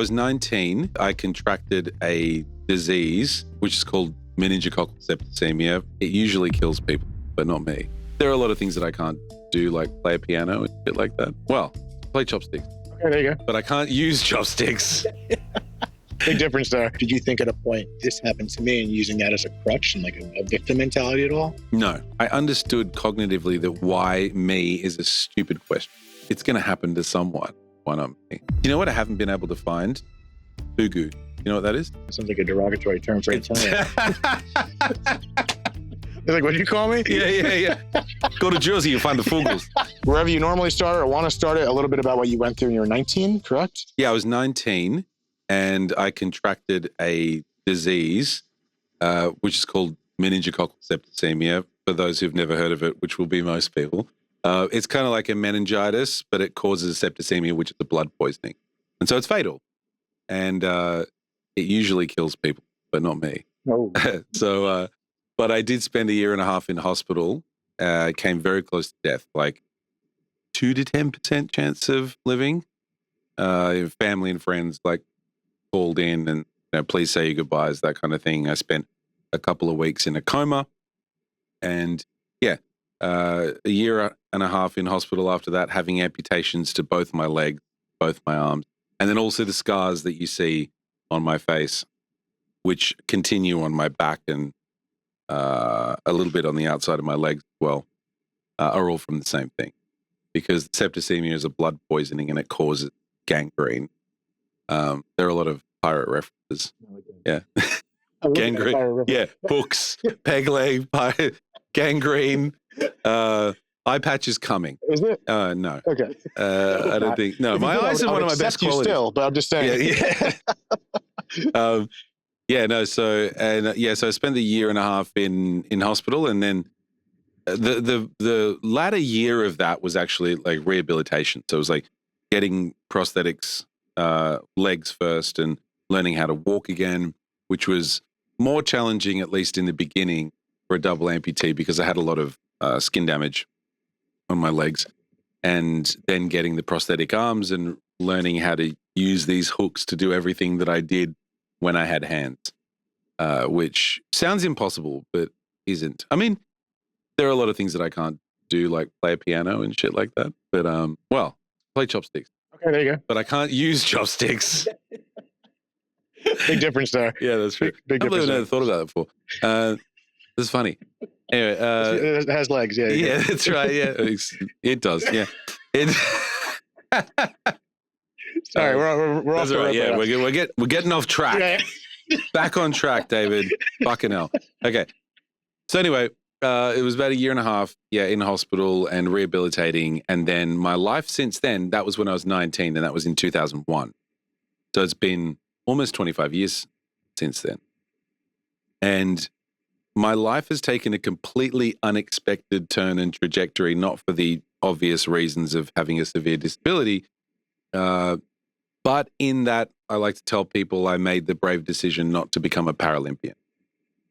was 19. I contracted a disease, which is called meningococcal septicemia. It usually kills people, but not me. There are a lot of things that I can't do, like play a piano and shit like that. Well, play chopsticks. Okay, there you go. But I can't use chopsticks. Big difference there. Did you think at a point, this happened to me, and using that as a crutch and like a victim mentality at all? No. I understood cognitively that why me is a stupid question. It's going to happen to someone. Why not me? You know what I haven't been able to find? Fugu. You know what that is? It sounds like a derogatory term for Italian. They're like, what'd you call me? Yeah. Go to Jersey, you'll find the Fugels. Wherever you normally start or want to start it, a little bit about what you went through when you were 19, correct? Yeah, I was 19 and I contracted a disease, which is called meningococcal septicemia, for those who've never heard of it, which will be most people. It's kind of like a meningitis, but it causes septicemia, which is a blood poisoning. And so it's fatal. And it usually kills people, but not me. Oh. But I did spend a year and a half in hospital. Came very close to death, like 2 to 10% chance of living. Family and friends like called in and please say your goodbyes, that kind of thing. I spent a couple of weeks in a coma, and a year and a half in hospital after that, having amputations to both my legs, both my arms, and then also the scars that you see on my face, which continue on my back and a little bit on the outside of my legs as well, are all from the same thing, because septicemia is a blood poisoning and it causes gangrene. There are a lot of pirate references. Yeah. Gangrene. Yeah. Books, peg leg, pirate, gangrene. Eye patch is coming. Is it? No. Okay. I don't think. No, my eyes are one of my best qualities. Still, but I'm just saying. Yeah. So I spent the year and a half in hospital, and then the latter year of that was actually like rehabilitation. So it was like getting prosthetics, legs first, and learning how to walk again, which was more challenging, at least in the beginning, for a double amputee, because I had a lot of skin damage on my legs, and then getting the prosthetic arms and learning how to use these hooks to do everything that I did when I had hands, which sounds impossible, but isn't. I mean, there are a lot of things that I can't do, like play a piano and shit like that. But, play chopsticks. Okay, there you go. But I can't use chopsticks. Big difference there. Yeah, that's true. Big I difference. never thought about that before. This is funny. Anyway, it has legs. Yeah. Yeah, that's right. Yeah, it does. Yeah. Sorry, we're off. That's right. Yeah, we're getting off track. Yeah. Back on track, David. Fucking hell. Okay. So anyway, it was about a year and a half, in hospital and rehabilitating, and then my life since then. That was when I was 19, and that was in 2001. So it's been almost 25 years since then, and my life has taken a completely unexpected turn and trajectory, not for the obvious reasons of having a severe disability, but in that I like to tell people I made the brave decision not to become a Paralympian,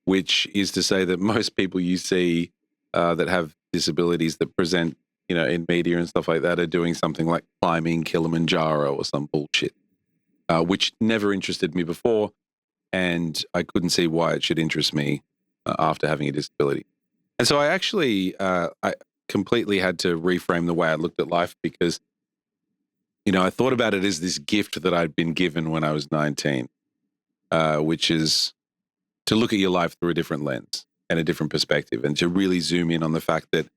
which is to say that most people you see that have disabilities that present, in media and stuff like that are doing something like climbing Kilimanjaro or some bullshit, which never interested me before, and I couldn't see why it should interest me after having a disability. And so I actually, I completely had to reframe the way I looked at life, because, I thought about it as this gift that I'd been given when I was 19, which is to look at your life through a different lens and a different perspective, and to really zoom in on the fact that,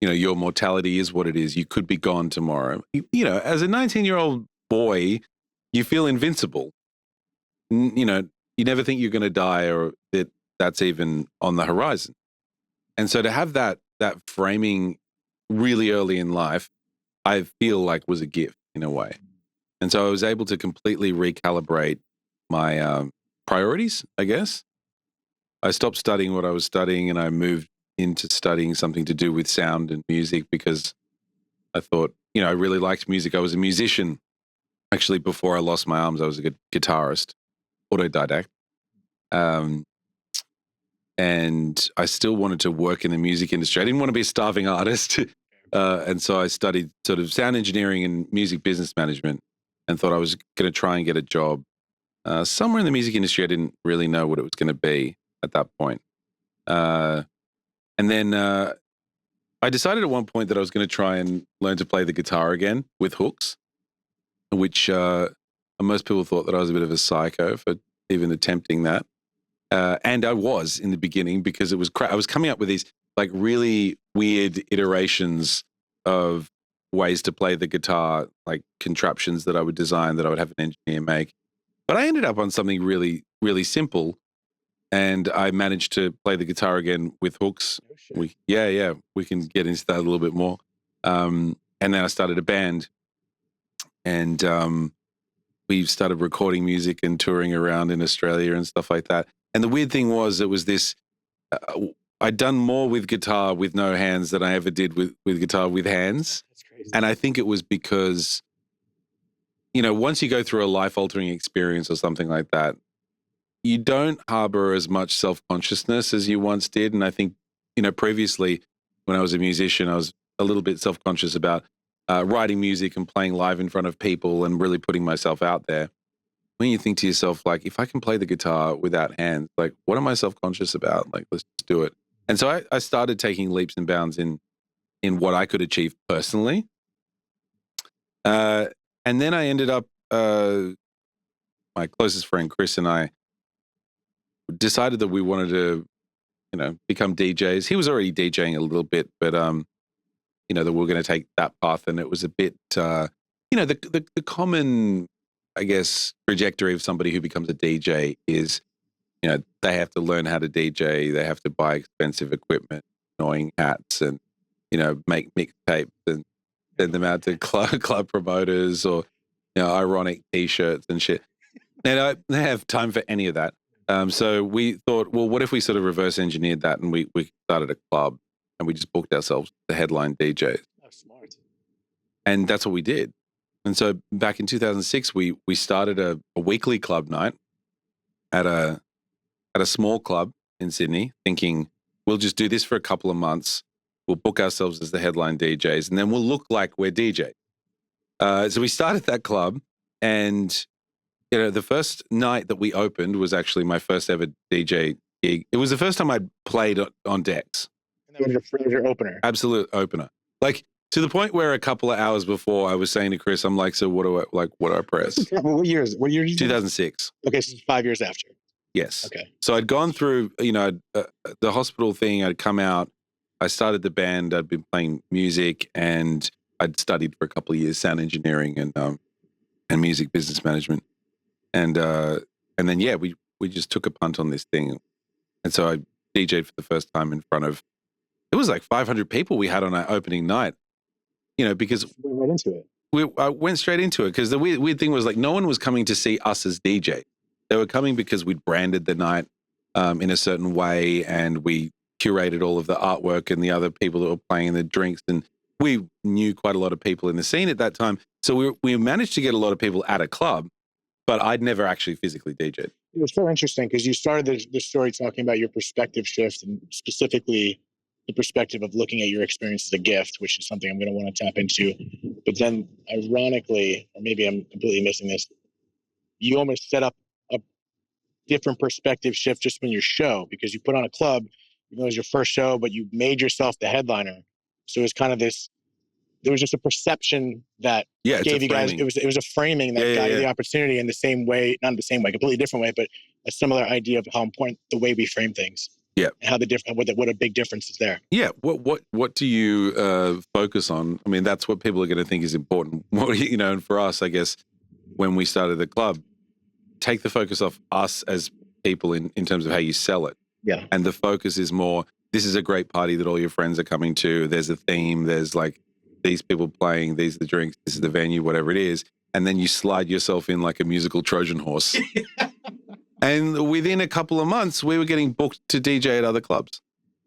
your mortality is what it is. You could be gone tomorrow. As a 19-year-old boy, you feel invincible. You never think you're going to die, or that that's even on the horizon. And so to have that framing really early in life, I feel like was a gift in a way. And so I was able to completely recalibrate my priorities, I guess. I stopped studying what I was studying, and I moved into studying something to do with sound and music, because I thought, I really liked music. I was a musician. Actually, before I lost my arms, I was a guitarist, autodidact. And I still wanted to work in the music industry. I didn't want to be a starving artist. And so I studied sort of sound engineering and music business management. and thought I was going to try and get a job somewhere in the music industry. I didn't really know what it was going to be at that point. And then I decided at one point that I was going to try and learn to play the guitar again with hooks, which most people thought that I was a bit of a psycho for even attempting that. And I was in the beginning, because it was I was coming up with these like really weird iterations of ways to play the guitar, like contraptions that I would design that I would have an engineer make. But I ended up on something really, really simple, and I managed to play the guitar again with hooks. Oh, We can get into that a little bit more. And then I started a band, and we started recording music and touring around in Australia and stuff like that. And the weird thing was, it was this, I'd done more with guitar with no hands than I ever did with guitar with hands. That's crazy. And I think it was because, once you go through a life-altering experience or something like that, you don't harbor as much self-consciousness as you once did. And I think, previously when I was a musician, I was a little bit self-conscious about writing music and playing live in front of people and really putting myself out there. When you think to yourself, like, if I can play the guitar without hands, like, what am I self-conscious about? Like, let's just do it. And so I started taking leaps and bounds in what I could achieve personally. And then I ended up, my closest friend, Chris, and I decided that we wanted to, become DJs. He was already DJing a little bit, but, that we we're going to take that path. And it was a bit, the common, I guess, trajectory of somebody who becomes a DJ is, they have to learn how to DJ. They have to buy expensive equipment, annoying hats, and, make mixtapes and send them out to club promoters, or, ironic T-shirts and shit. And I don't have time for any of that. So we thought, well, what if we sort of reverse engineered that, and we started a club, and we just booked ourselves the headline DJs. Oh, smart. And that's what we did. And so back in 2006, we started a weekly club night at a small club in Sydney, thinking we'll just do this for a couple of months. We'll book ourselves as the headline DJs, and then we'll look like we're DJs. So we started that club, and the first night that we opened was actually my first ever DJ gig. It was the first time I'd played on decks. And that was your opener. Absolute opener. Like, to the point where a couple of hours before, I was saying to Chris, I'm like, so what do I press? What year did you 2006. Okay, so 5 years after. Yes. Okay. So I'd gone through, the hospital thing. I'd come out. I started the band. I'd been playing music, and I'd studied for a couple of years sound engineering and music business management. And then we just took a punt on this thing, and so I DJ'd for the first time in front of, it was like 500 people we had on our opening night. Because We went right into it. I went straight into it, because the weird thing was, like, no one was coming to see us as DJ. They were coming because we'd branded the night in a certain way, and we curated all of the artwork and the other people that were playing the drinks, and we knew quite a lot of people in the scene at that time. So we managed to get a lot of people at a club, but I'd never actually physically DJ'd. It was so interesting because you started the story talking about your perspective shift, and specifically the perspective of looking at your experience as a gift, which is something I'm going to want to tap into. But then, ironically, or maybe I'm completely missing this, you almost set up a different perspective shift just in your show, because you put on a club, it was your first show, but you made yourself the headliner. So it was kind of this, there was just a perception that gave you guys, it was a framing that got you the opportunity in the same way, not in the same way, completely different way, but a similar idea of how important the way we frame things. Yeah. And how what a big difference is there. Yeah. What do you focus on? I mean, that's what people are going to think is important. And for us, I guess, when we started the club, take the focus off us as people in terms of how you sell it. Yeah. And the focus is more, this is a great party that all your friends are coming to. There's a theme. There's like these people playing, these are the drinks, this is the venue, whatever it is. And then you slide yourself in like a musical Trojan horse. And within a couple of months, we were getting booked to DJ at other clubs.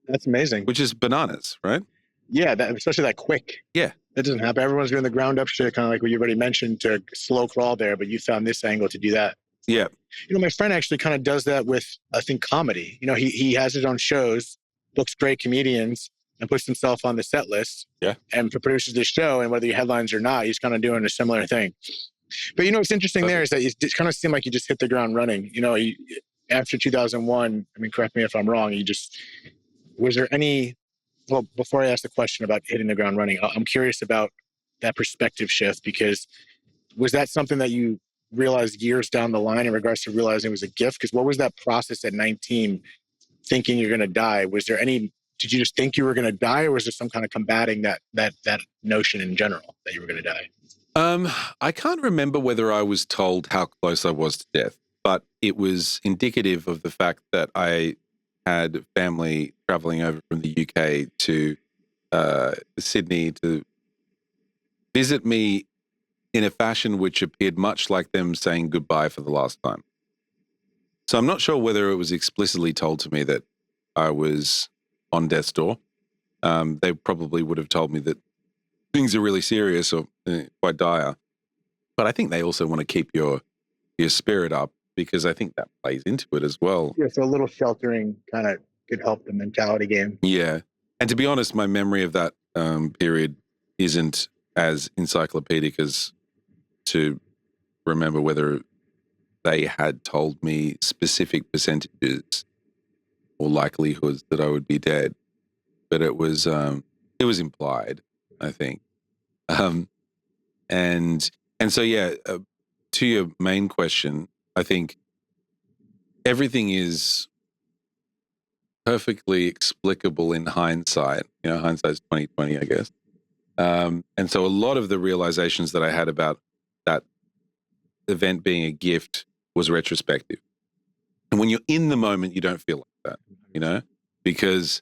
That's amazing. Which is bananas, right? Yeah, especially that quick. Yeah. That doesn't happen. Everyone's doing the ground up shit, kind of like what you already mentioned, to slow crawl there, but you found this angle to do that. Yeah. My friend actually kind of does that with, I think, comedy. He has his own shows, books great comedians, and puts himself on the set list. Yeah. And produces this show, and whether he headlines or not, he's kind of doing a similar thing. But what's interesting there is that it kind of seemed like you just hit the ground running. After 2001, I mean, correct me if I'm wrong, was there any, well, before I ask the question about hitting the ground running, I'm curious about that perspective shift, because was that something that you realized years down the line in regards to realizing it was a gift? Because what was that process at 19, thinking you're going to die? Did you just think you were going to die, or was there some kind of combating that notion in general that you were going to die? I can't remember whether I was told how close I was to death, but it was indicative of the fact that I had family traveling over from the UK to Sydney to visit me in a fashion which appeared much like them saying goodbye for the last time. So I'm not sure whether it was explicitly told to me that I was on death's door. They probably would have told me that things are really serious or quite dire. But I think they also want to keep your spirit up, because I think that plays into it as well. Yeah, so a little sheltering kind of could help the mentality game. Yeah. And to be honest, my memory of that period isn't as encyclopedic as to remember whether they had told me specific percentages or likelihoods that I would be dead. But it was implied, I think. And so, yeah, to your main question, I think everything is perfectly explicable in hindsight. Hindsight's 20/20, I guess. And so a lot of the realizations that I had about that event being a gift was retrospective. And when you're in the moment, you don't feel like that, because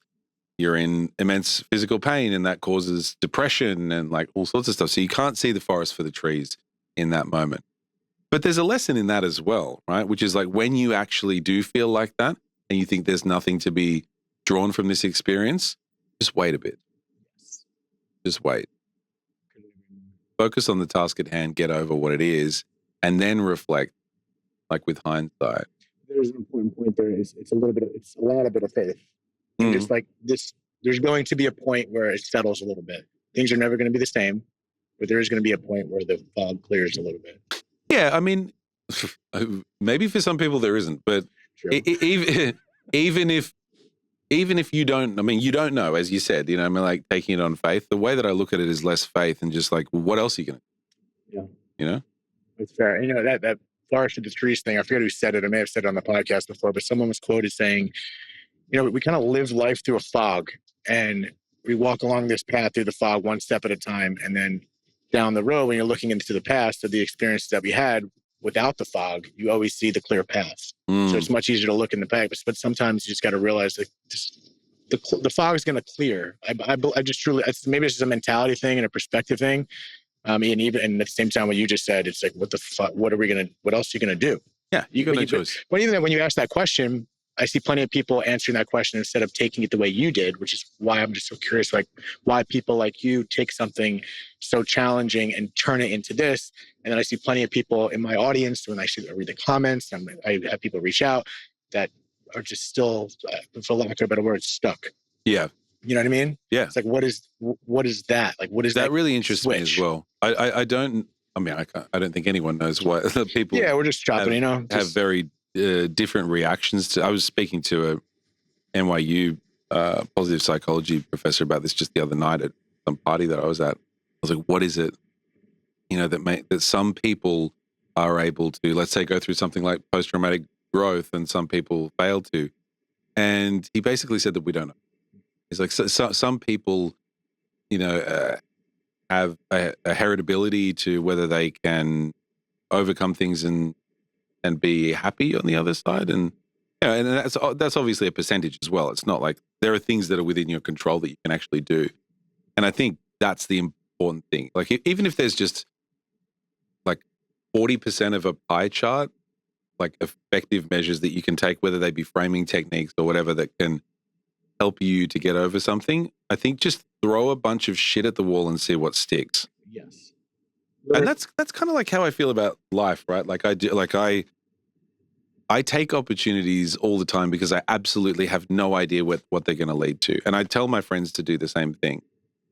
you're in immense physical pain, and that causes depression and like all sorts of stuff. So you can't see the forest for the trees in that moment. But there's a lesson in that as well, right? Which is like, when you actually do feel like that and you think there's nothing to be drawn from this experience, just wait a bit. Just wait. Focus on the task at hand, get over what it is, and then reflect, like with hindsight. There's an important point there. It's a lot of bit of faith. And just like this, there's going to be a point where it settles a little bit. Things are never going to be the same, but there is going to be a point where the fog clears a little bit. Yeah, I mean, maybe for some people there isn't, but even if you don't, I mean, you don't know, as you said, I mean, like taking it on faith. The way that I look at it is less faith and just like, what else are you going to do? Yeah. It's fair. That forest to the trees thing, I forget who said it. I may have said it on the podcast before, but someone was quoted saying, we kind of live life through a fog, and we walk along this path through the fog one step at a time. And then down the road, when you're looking into the past of the experiences that we had without the fog, you always see the clear path. So it's much easier to look in the back, but sometimes you just got to realize that the fog is going to clear. I just truly, maybe it's just a mentality thing and a perspective thing. And at the same time, what you just said, it's like, what the fuck, what else are you going to do? Yeah, you got no choice. But even when you ask that question, I see plenty of people answering that question instead of taking it the way you did, which is why I'm just so curious, like why people like you take something so challenging and turn it into this. And then I see plenty of people in my audience, when I read the comments, and I have people reach out that are just still, for lack of a better word, stuck. Yeah. You know what I mean? Yeah. It's like, what is that? Like, what is that? That really interests switch? me as well. I don't think anyone knows why the people. Yeah, we're just chopping, have very different reactions to. I was speaking to a NYU positive psychology professor about this just the other night at some party that I was at. I was like, what is it, that some people are able to, let's say, go through something like post-traumatic growth, and some people fail to. And he basically said that we don't know. He's like, so some people, have a heritability to whether they can overcome things and be happy on the other side. And and that's obviously a percentage as well. It's not like there are things that are within your control that you can actually do. And I think that's the important thing. Like, even if there's just like 40% of a pie chart, like effective measures that you can take, whether they be framing techniques or whatever, that can help you to get over something, I think just throw a bunch of shit at the wall and see what sticks. Yes. And that's kind of like how I feel about life, right? Like I take opportunities all the time because I absolutely have no idea what they're going to lead to. And I tell my friends to do the same thing.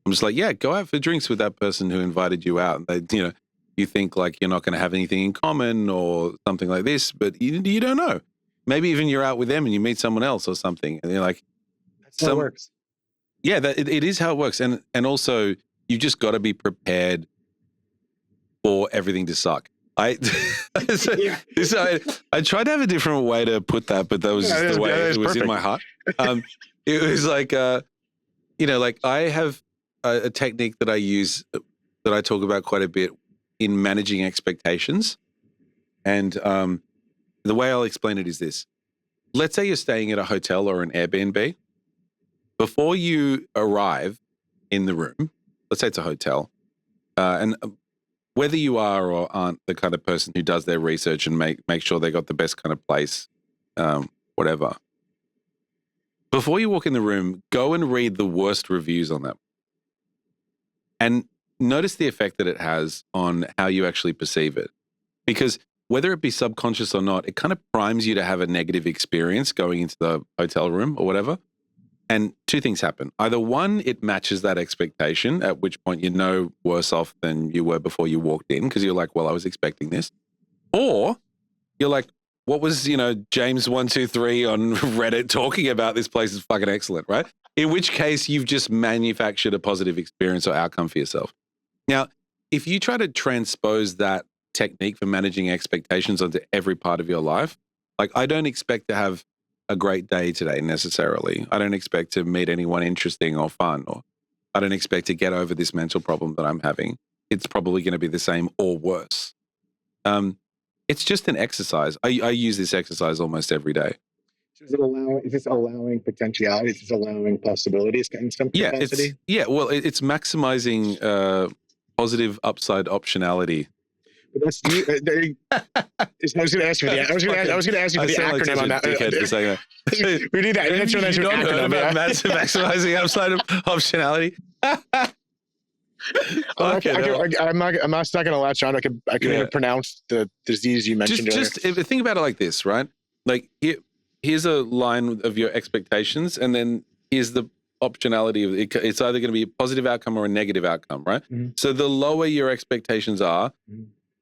I'm just like, yeah, go out for drinks with that person who invited you out. And they, You think like you're not going to have anything in common or something like this, but you don't know. Maybe even you're out with them and you meet someone else or something, and you're like, That's how it works. Yeah, it is how it works, and also you just got to be prepared for everything to suck. I tried to have a different way to put that, but that was just the way it was in my heart. It was like, like I have a technique that I use that I talk about quite a bit in managing expectations. And the way I'll explain it is this. Let's say you're staying at a hotel or an Airbnb. Before you arrive in the room, let's say it's a hotel, and whether you are or aren't the kind of person who does their research and make sure they got the best kind of place, whatever. Before you walk in the room, go and read the worst reviews on that. And notice the effect that it has on how you actually perceive it. Because whether it be subconscious or not, it kind of primes you to have a negative experience going into the hotel room or whatever. And two things happen. Either one, it matches that expectation, at which point you're no worse off than you were before you walked in because you're like, well, I was expecting this. Or you're like, what was, James123 on Reddit talking about? This place is fucking excellent, right? In which case you've just manufactured a positive experience or outcome for yourself. Now, if you try to transpose that technique for managing expectations onto every part of your life, like I don't expect to have a great day today necessarily. I don't expect to meet anyone interesting or fun, or I don't expect to get over this mental problem that I'm having. It's probably going to be the same or worse. It's just an exercise. I use this exercise almost every day. Is this allowing potentialities? Is this allowing possibilities in some capacity? It's maximizing positive upside optionality. But that's I was going to ask you for the acronym on that. We need that. That's you don't know about maximizing upside optionality. I'm not going to latch on. I can even pronounce the disease you mentioned earlier. Just think about it like this, right? Like here's a line of your expectations, and then here's the optionality of it. It's either going to be a positive outcome or a negative outcome, right? Mm-hmm. So the lower your expectations are,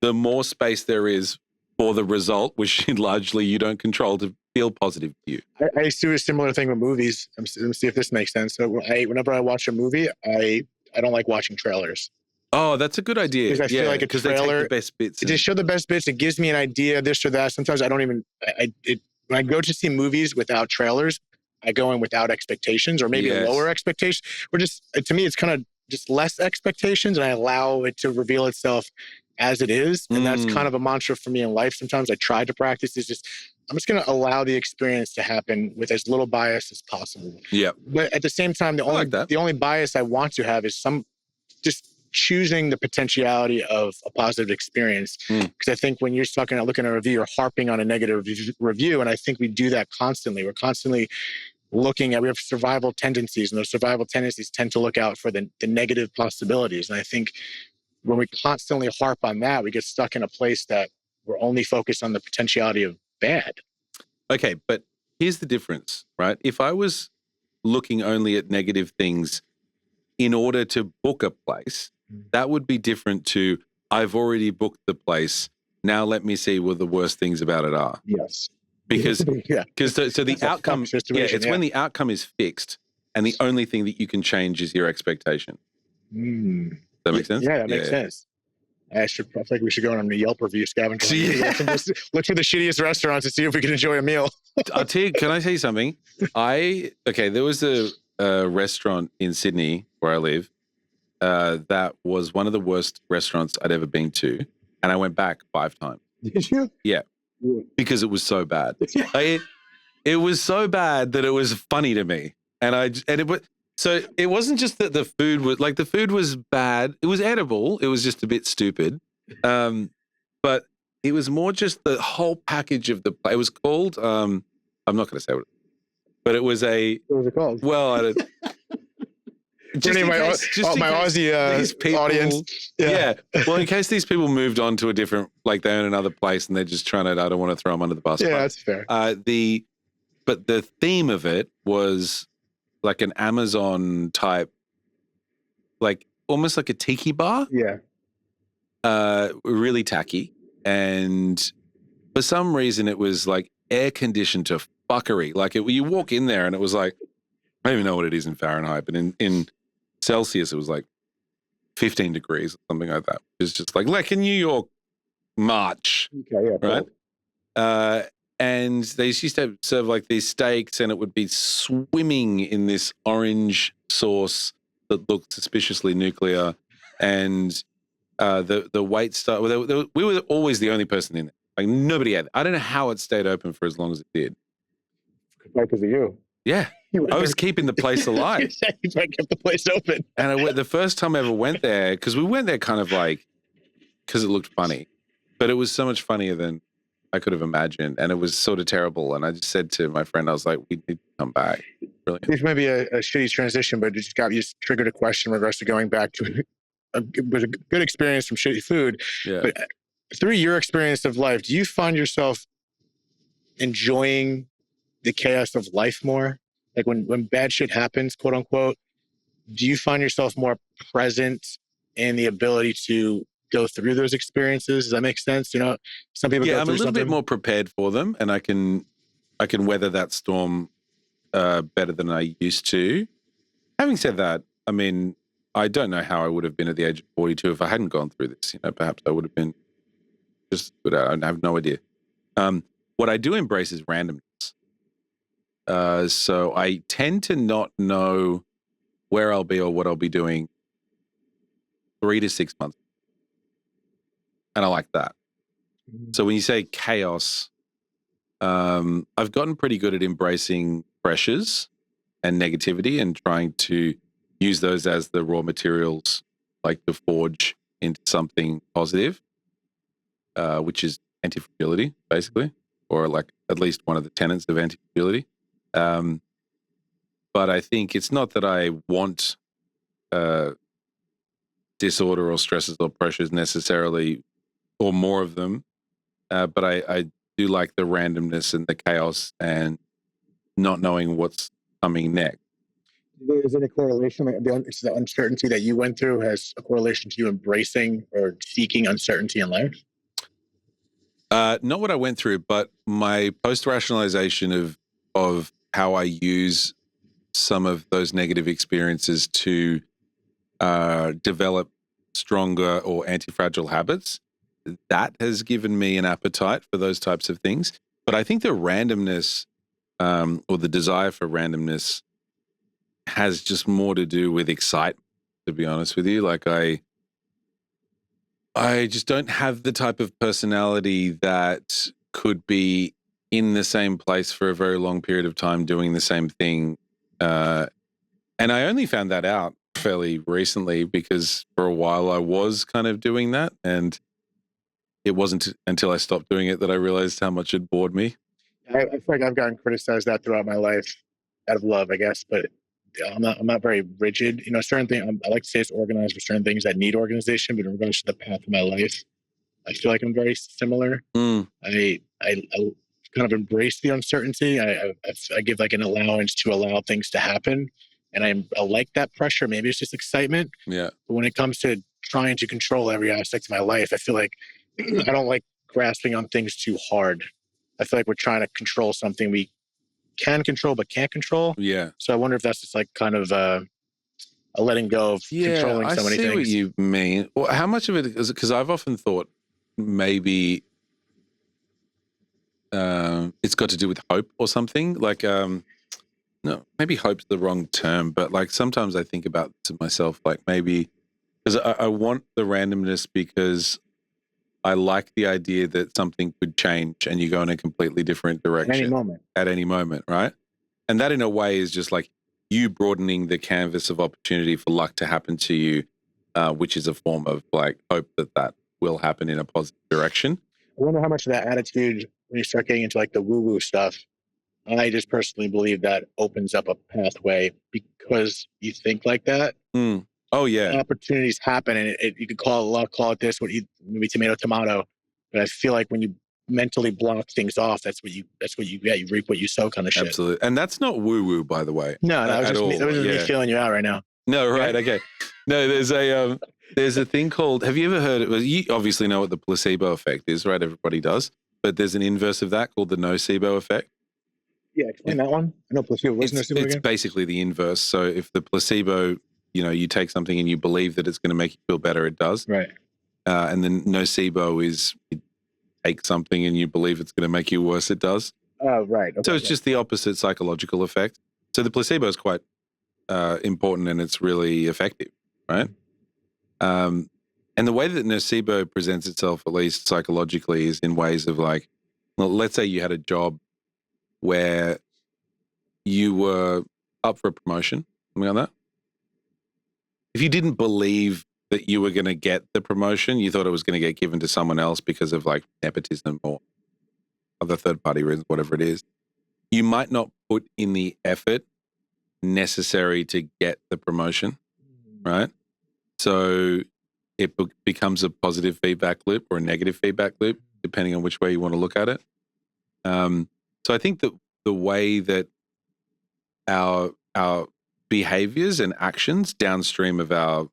the more space there is for the result, which largely you don't control, to feel positive to you. I used to do a similar thing with movies. Let me see if this makes sense. So whenever I watch a movie, I don't like watching trailers. Oh, that's a good idea. Because I feel like a trailer, they take the best bits. It just show the best bits. It gives me an idea, this or that. Sometimes I don't even, when I go to see movies without trailers, I go in without expectations or maybe lower expectations. Or just, to me, it's kind of just less expectations, and I allow it to reveal itself as it is. And that's kind of a mantra for me in life. Sometimes I try to practice is just, I'm just going to allow the experience to happen with as little bias as possible. Yeah. But at the same time, the only bias I want to have is just choosing the potentiality of a positive experience. Because I think when you're looking at a review, you're harping on a negative review. And I think we do that constantly. We're constantly we have survival tendencies, and those survival tendencies tend to look out for the negative possibilities. And I think when we constantly harp on that, we get stuck in a place that we're only focused on the potentiality of bad. Okay, but here's the difference, right? If I was looking only at negative things in order to book a place, that would be different to, I've already booked the place, now let me see what the worst things about it are. Yes. Because so the outcome, when the outcome is fixed and the only thing that you can change is your expectation. Does that make sense? Yeah, that makes sense. I think we should go on a Yelp review scavenger. Look for the shittiest restaurants to see if we can enjoy a meal. I'll tell you, can I tell you something? There was a restaurant in Sydney where I live that was one of the worst restaurants I'd ever been to. And I went back 5 times. Did you? Yeah. Because it was so bad. It was so bad that it was funny to me. So it wasn't just that the food was bad. It was edible. It was just a bit stupid. But it was more just the whole package of it was called, I'm not going to say what, but it was what was it called? Well, I don't. Just my Aussie audience. Yeah. Well, in case these people moved on to a different, like they own another place and they're just trying to, I don't want to throw them under the bus. Yeah, that's fair. But the theme of it was like an Amazon type, like almost like a tiki bar. Yeah. really tacky. And for some reason, it was like air conditioned to fuckery. Like you walk in there and it was like, I don't even know what it is in Fahrenheit, but in Celsius, it was like 15 degrees or something like that. It's just like in New York, March, Okay, yeah, right? cool. And they used to serve like these steaks, and it would be swimming in this orange sauce that looked suspiciously nuclear. And the wait staff, we were always the only person in there. Like nobody had. I don't know how it stayed open for as long as it did. Because of you. Yeah, I was keeping the place alive. You kept the place open. And the first time I ever went there, because we went there kind of like because it looked funny, but it was so much funnier than I could have imagined, and it was sort of terrible. And I just said to my friend, I was like, "We need to come back." Brilliant. This may be a shitty transition, but it just triggered a question in regards to going back to a good experience from shitty food. Yeah. But through your experience of life, do you find yourself enjoying the chaos of life more? Like when bad shit happens, quote unquote, do you find yourself more present in the ability to go through those experiences? Does that make sense? You know, some people Yeah, go I'm through a little bit more prepared for them, and I can weather that storm better than I used to. Having said that, I mean, I don't know how I would have been at the age of 42 if I hadn't gone through this. You know, perhaps I would have been just good at it. I have no idea. What I do embrace is randomness. So I tend to not know where I'll be or what I'll be doing 3 to 6 months. And I like that. So when you say chaos, I've gotten pretty good at embracing pressures and negativity and trying to use those as the raw materials, like to forge into something positive, which is anti-fragility, basically, or like at least one of the tenets of anti-fragility. But I think it's not that I want disorder or stresses or pressures necessarily, or more of them, but I do like the randomness and the chaos and not knowing what's coming next. Is it a correlation? Like the uncertainty that you went through has a correlation to you embracing or seeking uncertainty in life? Not what I went through, but my post-rationalization of how I use some of those negative experiences to develop stronger or anti-fragile habits, that has given me an appetite for those types of things. But I think the randomness or the desire for randomness has just more to do with excitement, to be honest with you. Like I just don't have the type of personality that could be in the same place for a very long period of time doing the same thing. And I only found that out fairly recently because for a while I was kind of doing that, and it wasn't until I stopped doing it that I realized how much it bored me. I feel like I've gotten criticized that throughout my life, out of love, I guess, but I'm not very rigid. You know, certain things I like to say it's organized for certain things that need organization, but in regards to the path of my life, I feel like I'm very similar. I kind of embrace the uncertainty. I give like an allowance to allow things to happen, and I like that pressure. Maybe it's just excitement. Yeah. But when it comes to trying to control every aspect of my life, I feel like I don't like grasping on things too hard. I feel like we're trying to control something we can control but can't control. Yeah. So I wonder if that's just like kind of a letting go of controlling so many things. I see what you mean. Well, how much of it is it? Because I've often thought maybe it's got to do with hope or something. Like, no, maybe hope's the wrong term, but like sometimes I think about to myself, like maybe because I want the randomness because I like the idea that something could change and you go in a completely different direction at any moment, right? And that in a way is just like you broadening the canvas of opportunity for luck to happen to you, which is a form of like hope that will happen in a positive direction. I wonder how much of that attitude, when you start getting into like the woo-woo stuff, I just personally believe that opens up a pathway because you think like that. Oh yeah, opportunities happen, and you could call it luck, call it this, maybe tomato. But I feel like when you mentally block things off, that's what you you reap what you sow, kind of shit. Absolutely, and that's not woo woo, by the way. No, that was just me feeling you out right now. No, right, okay. No, there's a There's a thing called, have you ever heard it? Well, you obviously know what the placebo effect is, right? Everybody does. But there's an inverse of that called the nocebo effect. Yeah, explain that one. I know placebo. What's nocebo It's again? basically the inverse. So if the placebo, you take something and you believe that it's going to make you feel better, it does. Right. And then nocebo is you take something and you believe it's going to make you worse, it does. Oh, right. Okay, So it's just the opposite psychological effect. So the placebo is quite important and it's really effective, right? And the way that nocebo presents itself, at least psychologically, is in ways of like, well, let's say you had a job where you were up for a promotion, something like that. If you didn't believe that you were going to get the promotion, you thought it was going to get given to someone else because of like nepotism or other third-party reasons, whatever it is, you might not put in the effort necessary to get the promotion, right? So it becomes a positive feedback loop or a negative feedback loop, depending on which way you want to look at it. So I think that the way that our behaviors and actions downstream of our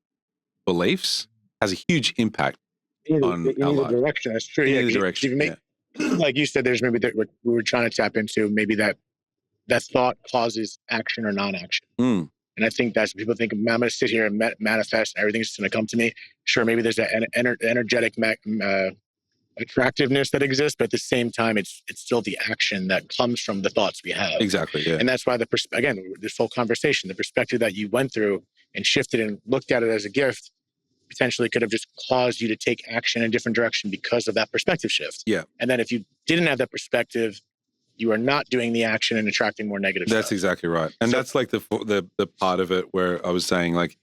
beliefs has a huge impact on our life. Direction. That's true. In Yeah, either 'cause direction, like you said, there's maybe that we were trying to tap into maybe that thought causes action or non-action. Mm. And I think that's people think, I'm going to sit here and manifest, everything's just going to come to me. Sure, maybe there's an energetic attractiveness that exists, but at the same time, it's still the action that comes from the thoughts we have. Exactly, yeah. And that's why again, this whole conversation, the perspective that you went through and shifted and looked at it as a gift, potentially could have just caused you to take action in a different direction because of that perspective shift. Yeah. And then if you didn't have that perspective, you are not doing the action and attracting more negative That's stuff. exactly right. And that's like the part of it where I was saying, like,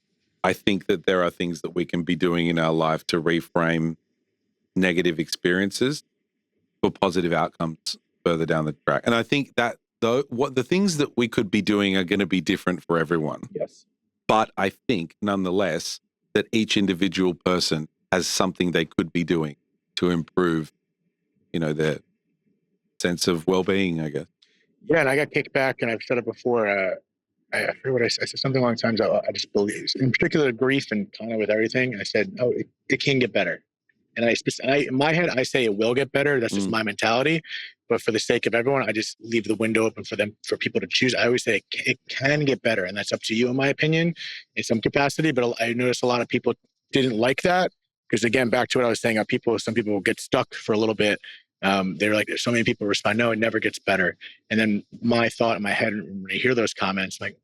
I think that there are things that we can be doing in our life to reframe negative experiences for positive outcomes further down the track. And I think that what the things that we could be doing are going to be different for everyone. Yes. But I think nonetheless that each individual person has something they could be doing to improve, their sense of well-being, I guess. Yeah, and I got kicked back, and I've said it before. I forget what I said. I said something along the times. I just believe, in particular, grief and kind of with everything. I said, "Oh, it can get better." And in my head, I say it will get better. That's just my mentality. But for the sake of everyone, I just leave the window open for people to choose. I always say it can get better, and that's up to you, in my opinion, in some capacity. But I noticed a lot of people didn't like that because, again, back to what I was saying, some people will get stuck for a little bit. They're like, there's so many people respond, no, it never gets better. And then my thought in my head when I hear those comments, like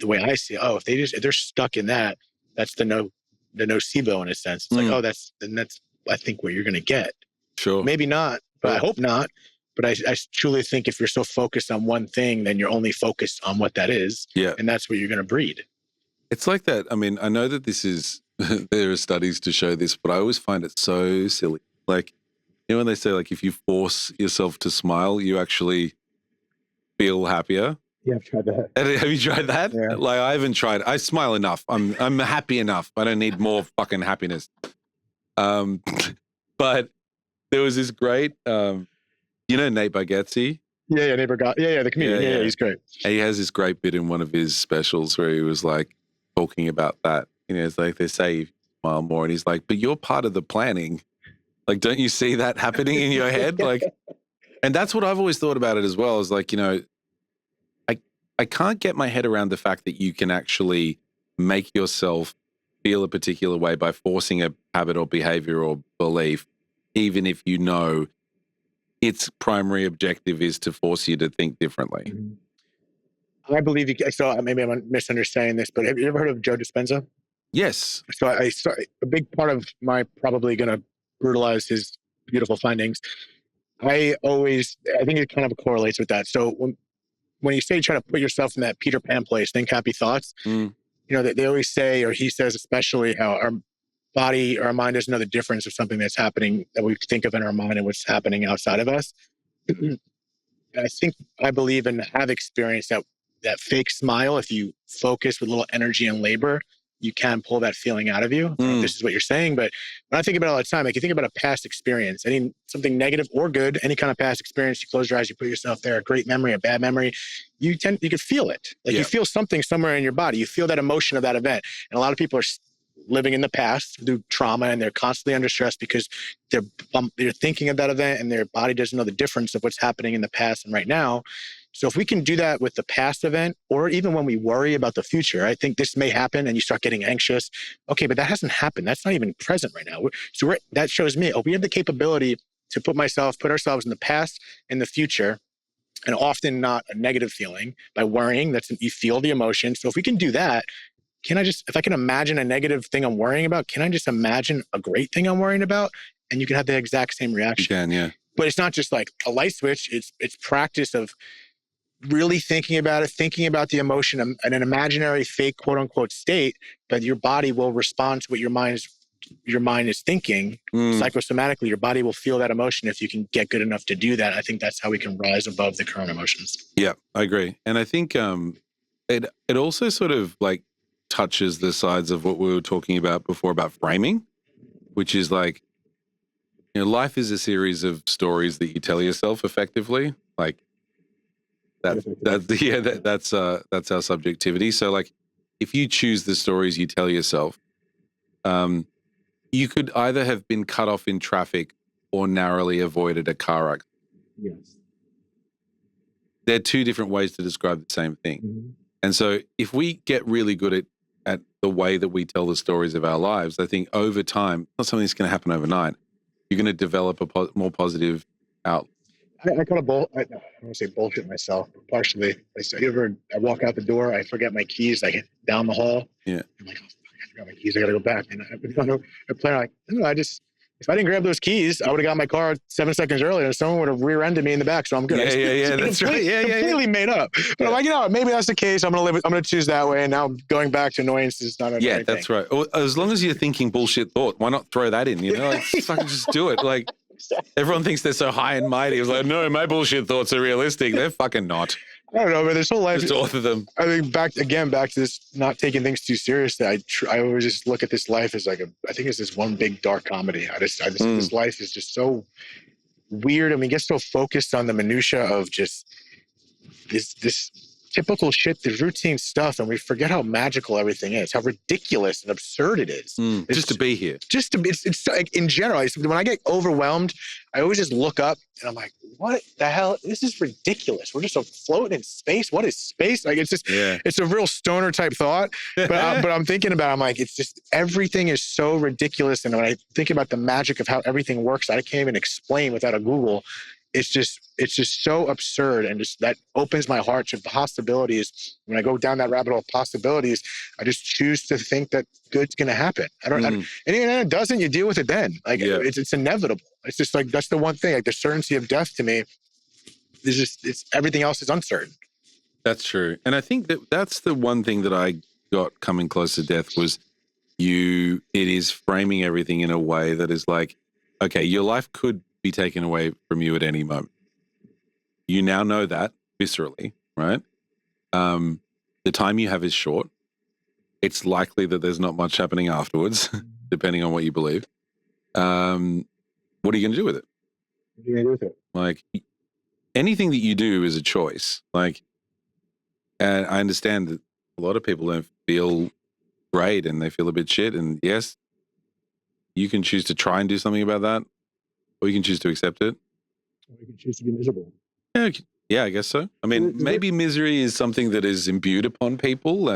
the way I see it, if they're stuck in that, that's the nocebo in a sense. It's like, that's I think what you're going to get. Sure. Maybe not, but I hope not. But I truly think if you're so focused on one thing, then you're only focused on what that is. Yeah. And that's what you're going to breed. It's like that. I mean, I know that this is, there are studies to show this, but I always find it so silly. Like, when they say, like, if you force yourself to smile, you actually feel happier. Yeah, I've tried that. Have you tried that? Yeah. Like, I haven't tried. I smile enough. I'm happy enough. I don't need more fucking happiness. But there was this great, Nate Bargatze? Yeah, neighbor got. Yeah, the comedian. Yeah, he's great. He has this great bit in one of his specials where he was like talking about that. It's like they say you smile more, and he's like, but you're part of the planning. Like, don't you see that happening in your head? Like, and that's what I've always thought about it as well, is like, I can't get my head around the fact that you can actually make yourself feel a particular way by forcing a habit or behavior or belief, even if you know its primary objective is to force you to think differently. I believe so maybe I'm misunderstanding this, but have you ever heard of Joe Dispenza? Yes. So a big part of my probably going to brutalize his beautiful findings. I think it kind of correlates with that. So when you say try to put yourself in that Peter Pan place, think happy thoughts, they always say, or he says especially, how our body or our mind doesn't know the difference of something that's happening that we think of in our mind and what's happening outside of us. And I believe and have experienced that fake smile. If you focus with a little energy and labor, you can pull that feeling out of you. I don't know if this is what you're saying, but when I think about it all the time, like you think about a past experience, something negative or good, any kind of past experience, you close your eyes, you put yourself there, a great memory, a bad memory, you can feel it. Like you feel something somewhere in your body. You feel that emotion of that event. And a lot of people are living in the past through trauma, and they're constantly under stress because they're thinking of that event and their body doesn't know the difference of what's happening in the past and right now. So if we can do that with the past event, or even when we worry about the future, I think this may happen and you start getting anxious. Okay, but that hasn't happened. That's not even present right now. That shows me, we have the capability to put ourselves in the past and the future, and often not a negative feeling by worrying. You feel the emotion. So if we can do that, if I can imagine a negative thing I'm worrying about, can I just imagine a great thing I'm worrying about? And you can have the exact same reaction. You can, yeah. But it's not just like a light switch. It's practice of really thinking about it, thinking about the emotion in an imaginary fake quote unquote state, but your body will respond to what your mind is thinking. Psychosomatically, your body will feel that emotion if you can get good enough to do that. I think that's how we can rise above the current emotions. Yeah, I agree. And I think it also sort of like touches the sides of what we were talking about before about framing, which is like, life is a series of stories that you tell yourself effectively. Like that's our subjectivity. So like, if you choose the stories you tell yourself, you could either have been cut off in traffic or narrowly avoided a car accident. Yes. They're two different ways to describe the same thing. Mm-hmm. And so if we get really good at the way that we tell the stories of our lives, I think over time, not something that's going to happen overnight, you're going to develop a more positive outlook. I kind of I don't want to say bullshit myself, but partially. I walk out the door, I forget my keys, I get down the hall. Yeah. I'm like, oh, fuck, I forgot my keys, I got to go back. And I plan like, no, if I didn't grab those keys, I would have got my car 7 seconds earlier and someone would have rear-ended me in the back. So I'm good. Yeah, that's right. Yeah, completely made up. But I'm like, maybe that's the case. I'm going to choose that way. And now going back to annoyance is not a Yeah, that's right. As long as you're thinking bullshit thought, why not throw that in? Like, fucking just do it. Like, everyone thinks they're so high and mighty. It's like, no, my bullshit thoughts are realistic. They're fucking not. I don't know, but this whole life, just author them. I think back to this not taking things too seriously. I always just look at this life as like I think it's this one big dark comedy. I just this life is just so weird. I mean, get so focused on the minutia of just this typical shit, this routine stuff, and we forget how magical everything is, how ridiculous and absurd it is. Just to be here. It's like, in general, when I get overwhelmed, I always just look up and I'm like, what the hell? This is ridiculous. We're just floating in space. What is space? Like, it's just, It's a real stoner type thought. But I'm thinking about it, I'm like, it's just, everything is so ridiculous. And when I think about the magic of how everything works, I can't even explain without a Google. It's just so absurd, and just that opens my heart to the possibilities. When I go down that rabbit hole of possibilities, I just choose to think that good's going to happen. And even if it doesn't, you deal with it then. Like it's inevitable. It's just like, that's the one thing. Like the certainty of death to me is it's everything else is uncertain. That's true, and I think that's the one thing that I got coming close to death was it is framing everything in a way that is like, okay, your life could be taken away from you at any moment. You now know that viscerally, right? The time you have is short. It's likely that there's not much happening afterwards, depending on what you believe. What are you going to do with it? What are you going to do with it? Like, anything that you do is a choice. Like, and I understand that a lot of people don't feel great and they feel a bit shit. And yes, you can choose to try and do something about that, or you can choose to accept it. Or you can choose to be miserable. Yeah, I guess so. I mean, maybe misery is something that is imbued upon people.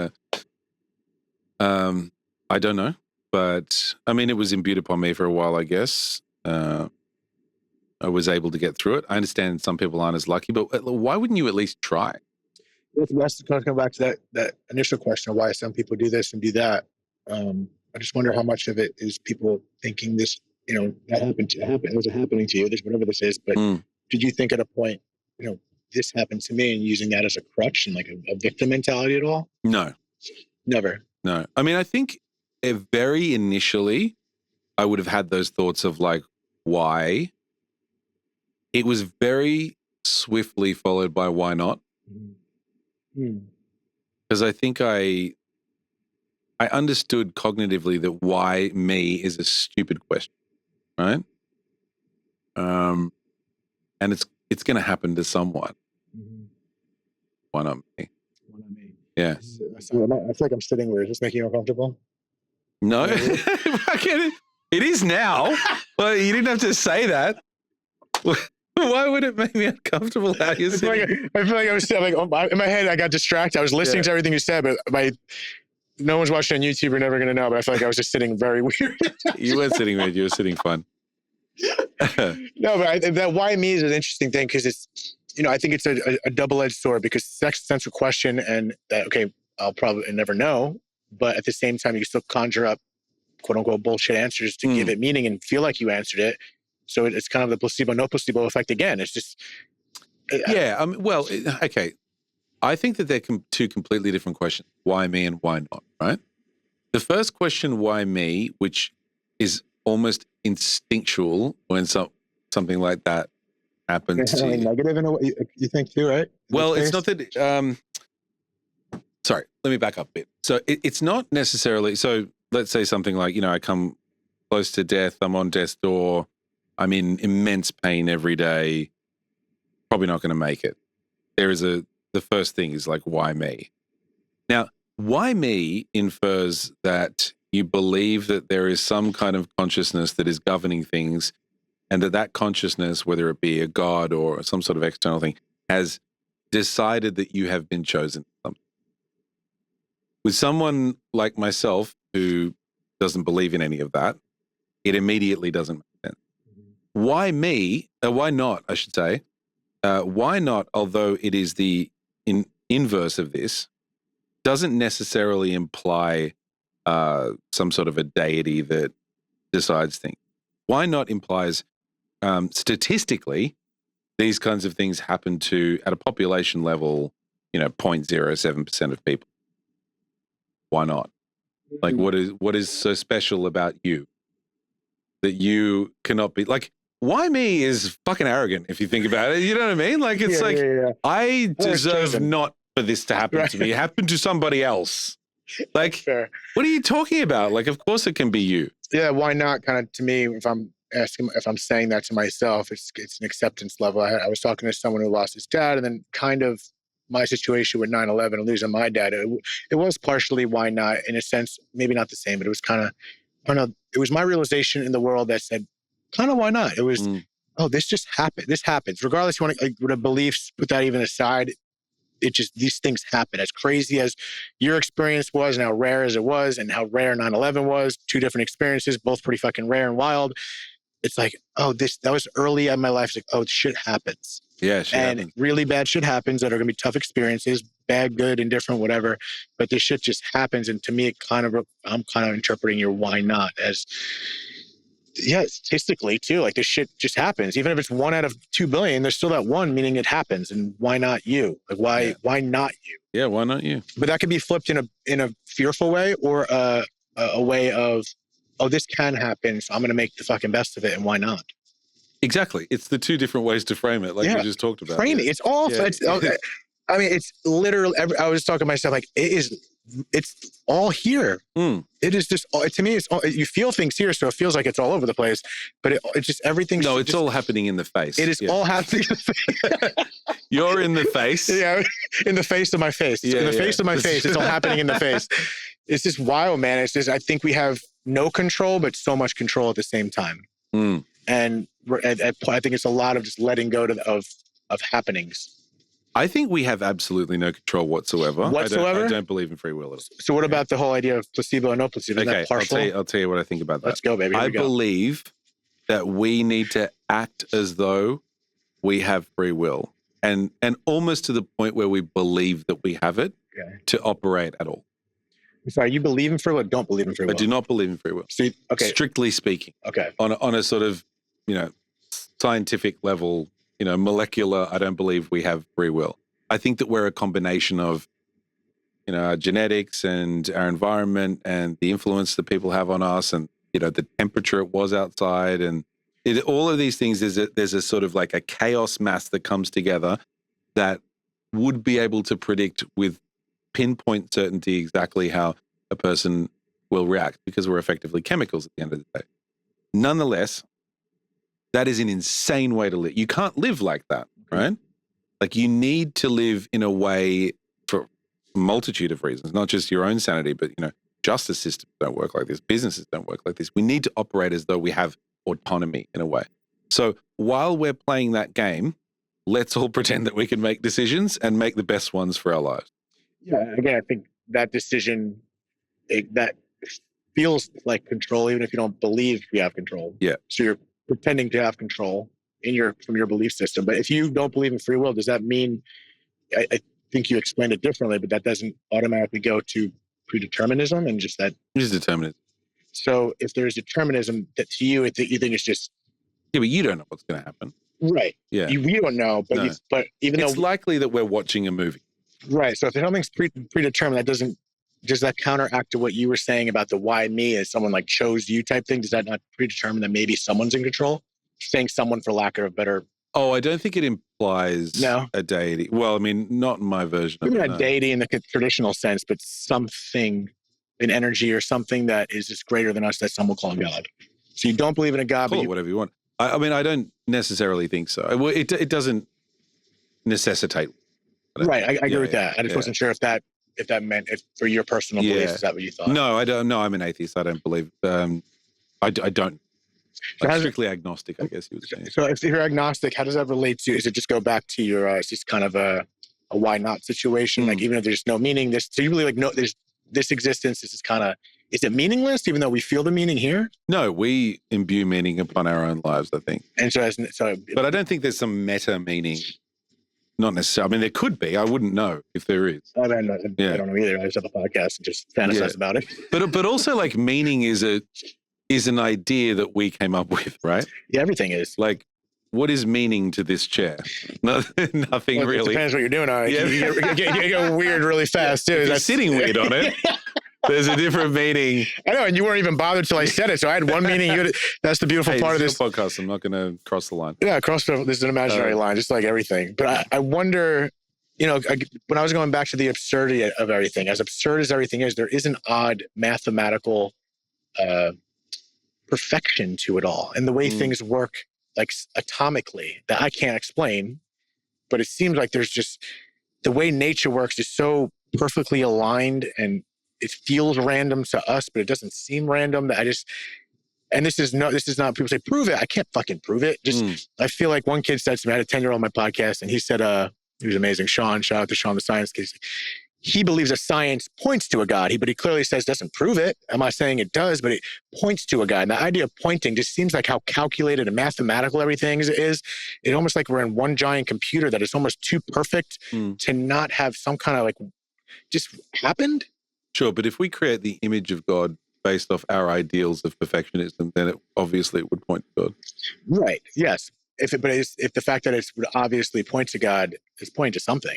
I don't know. But, I mean, it was imbued upon me for a while, I guess. I was able to get through it. I understand some people aren't as lucky, but why wouldn't you at least try? That's kind of come back to that initial question of why some people do this and do that. I just wonder how much of it is people thinking this, that it wasn't happening to you, this, whatever this is, but did you think at a point, this happened to me, and using that as a crutch and like a victim mentality at all? No. Never. No. I mean, I think very initially I would have had those thoughts of like, why? It was very swiftly followed by why not? Because I think I understood cognitively that why me is a stupid question, right? And it's going to happen to someone. Why not me? Why not me? Yeah. I feel like I'm sitting where, is this making you uncomfortable? No, it is now. Well, you didn't have to say that. Why would it make me uncomfortable how you're sitting? I feel like I was in my head. I got distracted. I was listening to everything you said, but no one's watching on YouTube. You're never going to know. But I feel like I was just sitting very weird. You weren't sitting weird. You were sitting fun. No, but that why me is an interesting thing because it's, I think it's a double-edged sword because sense of question and that, okay, I'll probably never know. But at the same time, you can still conjure up quote unquote bullshit answers to give it meaning and feel like you answered it. So it's kind of the placebo, no placebo effect again. It's just. Yeah. Okay. I think that they're two completely different questions. Why me and why not, right? The first question, why me, which is almost instinctual when something like that happens to you. Negative in a way, you think too, right? Well, it's not that. Sorry, let me back up a bit. So it's not necessarily. So let's say something like, I come close to death. I'm on death's door. I'm in immense pain every day. Probably not going to make it. The first thing is like, why me? Now, why me infers that you believe that there is some kind of consciousness that is governing things and that consciousness, whether it be a god or some sort of external thing, has decided that you have been chosen for something. With someone like myself who doesn't believe in any of that, it immediately doesn't make sense. Why me? Why not, I should say. Why not, although it is the inverse of this, doesn't necessarily imply some sort of a deity that decides things. Why not implies statistically these kinds of things happen to, at a population level, 0.07% of people. Why not? Like, what is so special about you that you cannot be like? Why me is fucking arrogant if you think about it. You know what I mean? Like, it's I deserve not for this to happen to me. It happened to somebody else. Like, what are you talking about? Like, of course it can be you. Yeah, why not? Kind of to me, if I'm saying that to myself, it's an acceptance level. I was talking to someone who lost his dad, and then kind of my situation with 9/11 and losing my dad. It was partially why not, in a sense, maybe not the same, but it was kind of it was my realization in the world that said, kind of why not? It was, this just happened. This happens. Regardless, you want to beliefs, put that even aside. It just, these things happen. As crazy as your experience was and how rare as it was and how rare 9/11 was, two different experiences, both pretty fucking rare and wild. It's like, that was early in my life. It's like, shit happens. Yeah, shit happens. Really bad shit happens that are going to be tough experiences, bad, good, indifferent, whatever. But this shit just happens. And to me, I'm kind of interpreting your why not as, statistically too, like this shit just happens. Even if it's 1 out of 2 billion, there's still that one, meaning it happens. And why not you? Like, why not you? Yeah, why not you? But that could be flipped in a fearful way or a way of, this can happen, so I'm going to make the fucking best of it, and why not? Exactly. It's the two different ways to frame it, like we just talked about. Framing. It's all. Yeah. I mean, it's literally. I was talking to myself like it's all here. It is just to me. It's all, you feel things here, so it feels like it's all over the place. But it's just everything. No, it's all happening in the face. It is all happening. In the face. You're in the face. Yeah, in the face of my face. In the face of my face. It's all happening in the face. It's just wild, man. It's just I think we have no control, but so much control at the same time. And I think it's a lot of just letting go of happenings. I think we have absolutely no control whatsoever. I don't believe in free will at all. So what about the whole idea of placebo and no placebo? Okay, I'll tell you what I think about that. Let's go, baby. I believe that we need to act as though we have free will and almost to the point where we believe that we have it to operate at all. Sorry, you believe in free will or don't believe in free will? I do not believe in free will. So, strictly speaking. Okay. On a sort of, scientific level, molecular, I don't believe we have free will. I think that we're a combination of, our genetics and our environment and the influence that people have on us and, the temperature it was outside and all of these things. There's a sort of like a chaos mass that comes together that would be able to predict with pinpoint certainty exactly how a person will react because we're effectively chemicals at the end of the day. Nonetheless, that is an insane way to live. You can't live like that, right? Like you need to live in a way for a multitude of reasons, not just your own sanity, but, justice systems don't work like this. Businesses don't work like this. We need to operate as though we have autonomy in a way. So while we're playing that game, let's all pretend that we can make decisions and make the best ones for our lives. Yeah, again, I think that decision, that feels like control, even if you don't believe we have control. Yeah. So you're pretending to have control from your belief system. But if you don't believe in free will, does that mean, I think you explained it differently, but that doesn't automatically go to predeterminism and just that? It is determinism. So if there's determinism, that to you, you think it's just... Yeah, but you don't know what's going to happen. Right. Yeah. We don't know, but No. but even it's though... likely that we're watching a movie. Right. So if something's predetermined, does that counteract to what you were saying about the why me, as someone like chose you type thing? Does that not predetermine that maybe someone's in control? Saying someone for lack of a better... Oh, I don't think it implies a deity. Well, I mean, not in my version of it. Maybe not deity in the traditional sense, but something, an energy or something that is just greater than us that some will call God. So you don't believe in a God, Call it whatever you want. I mean, I don't necessarily think so. It doesn't necessitate. Right, I agree with that. I just wasn't sure if that meant, if for your personal beliefs, is that what you thought? No, I don't. No, I'm an atheist. I don't believe. I don't. Like strictly agnostic, I guess you would say. So if you're agnostic, how does that relate to? Does it just go back to your? It's just kind of a why not situation. Like even if there's no meaning, so you really like no. There's this existence. This is kind of. Is it meaningless, even though we feel the meaning here? No, we imbue meaning upon our own lives, I think. And but I don't think there's some meta meaning. Not necessarily. I mean, there could be. I wouldn't know if there is. I don't know either. I just have a podcast and just fantasize about it. But also, like, meaning is an idea that we came up with, right? Yeah, everything is. Like, what is meaning to this chair? Nothing well, really. It depends what you're doing on it. You get weird really fast, too. If you're sitting weird on it. There's a different meaning. I know, and you weren't even bothered till I said it. So I had one meaning. That's the beautiful part of this podcast. I'm not going to cross the line. Yeah, this is an imaginary line, just like everything. But I wonder, when I was going back to the absurdity of everything, as absurd as everything is, there is an odd mathematical perfection to it all, and the way things work, like atomically, that I can't explain. But it seems like there's just the way nature works is so perfectly aligned, and it feels random to us, but it doesn't seem random. And this is not, people say, prove it. I can't fucking prove it. I feel like one kid said to me, I had a 10-year-old on my podcast, and he said, he was amazing. Sean, shout out to Sean, the science kid. He believes that science points to a God, but he clearly says doesn't prove it. I'm not saying it does, but it points to a God. And the idea of pointing just seems like how calculated and mathematical everything is. It's almost like we're in one giant computer that is almost too perfect to not have some kind of like just happened. Sure, but if we create the image of God based off our ideals of perfectionism, then it obviously would point to God. Right. Yes. If the fact that it would obviously point to God is pointing to something.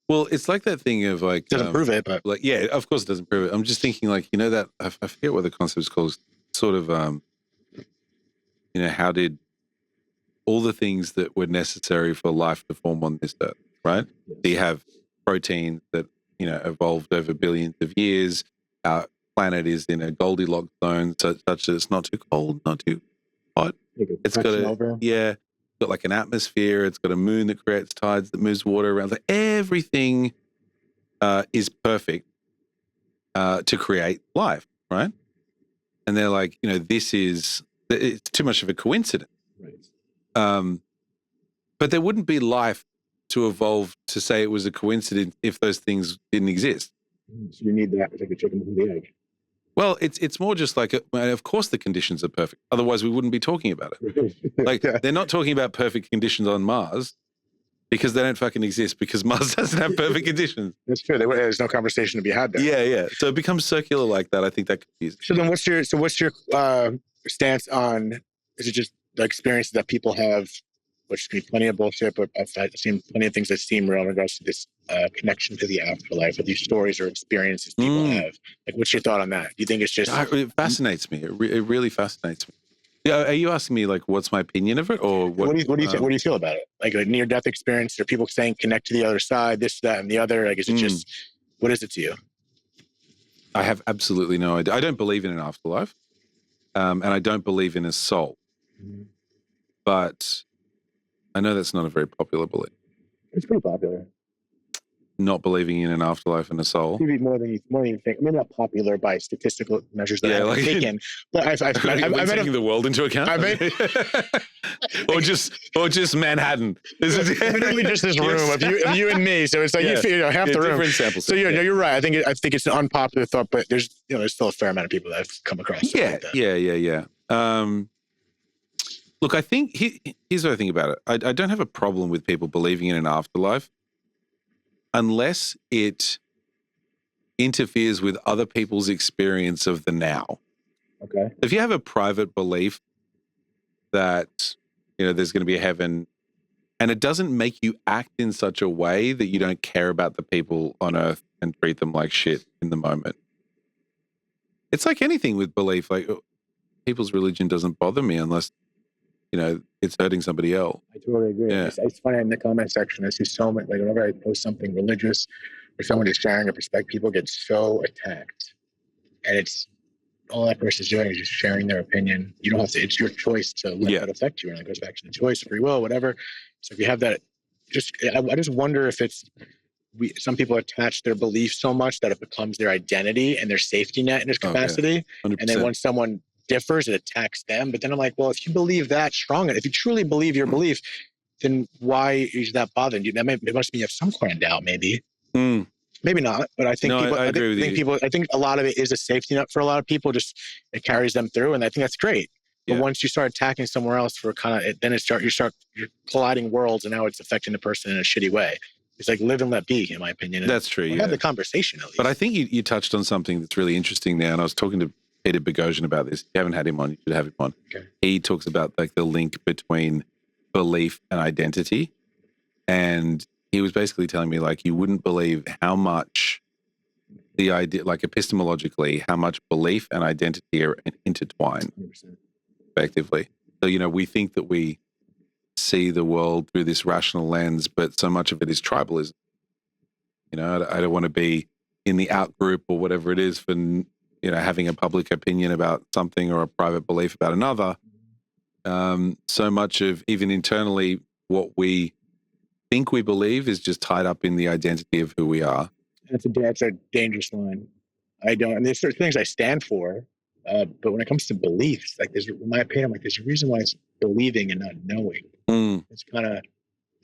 Well, it's like that thing of like doesn't prove it, but like of course it doesn't prove it. I'm just thinking like that I forget what the concept is called. Sort of how did all the things that were necessary for life to form on this earth, right? Yes. You have proteins that evolved over billions of years. Our planet is in a Goldilocks zone, such that it's not too cold, not too hot. It's got like an atmosphere. It's got a moon that creates tides that moves water around. Like everything is perfect to create life, right? And they're like, it's too much of a coincidence. Right. But there wouldn't be life to evolve to say it was a coincidence if those things didn't exist. So you need that to take the chicken before the egg. Well, it's more just like, of course the conditions are perfect. Otherwise we wouldn't be talking about it. Like they're not talking about perfect conditions on Mars because they don't fucking exist because Mars doesn't have perfect conditions. That's true. There's no conversation to be had there. Yeah. So it becomes circular like that. I think that confuses. So then what's your stance on, is it just the experiences that people have, which can be plenty of bullshit, but I've seen plenty of things that seem real in regards to this connection to the afterlife, or these stories or experiences people have. Like, what's your thought on that? Do you think it's just... It fascinates me. It really fascinates me. Yeah, are you asking me, like, what's my opinion of it? Or what do you think? What do you feel about it? Like a near-death experience, or people saying connect to the other side, this, that, and the other? Like, is it just... What is it to you? I have absolutely no idea. I don't believe in an afterlife, and I don't believe in a soul. But... I know that's not a very popular belief. It's pretty popular. not believing in an afterlife and a soul. Maybe more than you think. Maybe not popular by statistical measures that I've taken, but I've taking the world into account. or just Manhattan. Literally just this room of you and me. So it's like you know half the room. Different samples. So you're right. I think it's an unpopular thought, but there's still a fair amount of people that I've come across. Yeah, like that. yeah. Look, I think here's what I think about it. I don't have a problem with people believing in an afterlife unless it interferes with other people's experience of the now. Okay. If you have a private belief that, there's going to be a heaven and it doesn't make you act in such a way that you don't care about the people on earth and treat them like shit in the moment. It's like anything with belief. Like people's religion doesn't bother me unless, it's hurting somebody else. I totally agree. Yeah. It's funny in the comment section. I see so much, like whenever I post something religious or someone is sharing a perspective, people get so attacked. And it's all that person's doing is just sharing their opinion. You don't have to, it's your choice to let that affect you. And it goes back to the choice, free will, whatever. So if you have that, I just wonder if some people attach their belief so much that it becomes their identity and their safety net in its capacity. And then when someone differs, it attacks them. But then I'm like, well, if you believe that strong, if you truly believe your belief, then why is that bothering you? It must mean you have some kind of doubt, maybe. Maybe not, but I think I think a lot of it is a safety net for a lot of people. Just it carries them through, and I think that's great. But once you start attacking somewhere else for you're colliding worlds, and now it's affecting the person in a shitty way. It's like live and let be, in my opinion. That's true. Have the conversation at least. But I think you touched on something that's really interesting now, and I was talking to Peter Boghossian about this. If you haven't had him on, you should have him on. Okay. He talks about like the link between belief and identity, and he was basically telling me like you wouldn't believe how much the idea, like epistemologically, how much belief and identity are intertwined 100%. Effectively. So, we think that we see the world through this rational lens, but so much of it is tribalism. I don't want to be in the out group or whatever it is for, having a public opinion about something or a private belief about another. So much of even internally what we think we believe is just tied up in the identity of who we are. That's a dangerous line. And there's certain things I stand for, but when it comes to beliefs, like in my opinion, like there's a reason why it's believing and not knowing. It's kind of,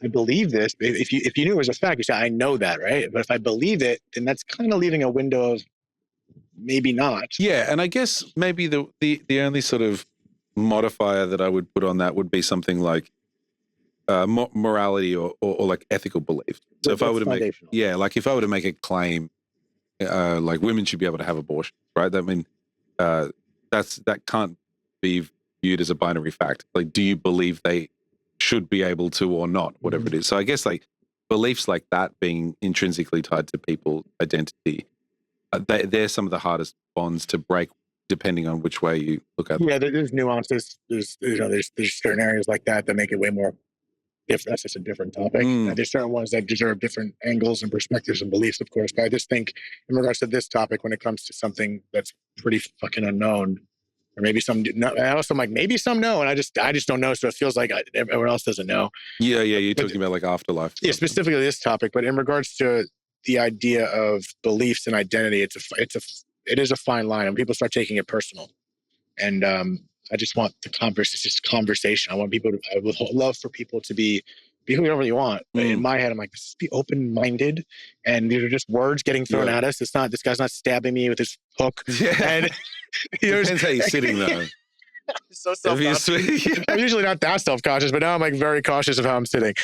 I believe this. If you knew it was a fact, you say, I know that, right? But if I believe it, then that's kind of leaving a window of maybe not. Yeah, and I guess maybe the only sort of modifier that I would put on that would be something like morality or like ethical belief. So if I were to if I were to make a claim, like women should be able to have abortion, right? I mean, that can't be viewed as a binary fact. Like, do you believe they should be able to or not, whatever it is? So I guess like beliefs like that being intrinsically tied to people's identity, they're some of the hardest bonds to break, depending on which way you look at them. Yeah, there's nuances. There's certain areas like that make it way more different. That's just a different topic. There's certain ones that deserve different angles and perspectives and beliefs, of course. But I just think in regards to this topic, when it comes to something that's pretty fucking unknown, or maybe some, I also am like, maybe some know, and I just don't know. So it feels like everyone else doesn't know. Yeah. You're talking about like afterlife. Yeah, specifically this topic. But in regards to the idea of beliefs and identity, it is a fine line, and people start taking it personal. And I just want it's just conversation. I would love for people to be whoever you want. But in my head, I'm like, just be open-minded. And these are just words getting thrown at us. This guy's not stabbing me with his hook. Yeah. And depends how you're sitting though. So self-conscious. I'm usually not that self-conscious, but now I'm like very cautious of how I'm sitting.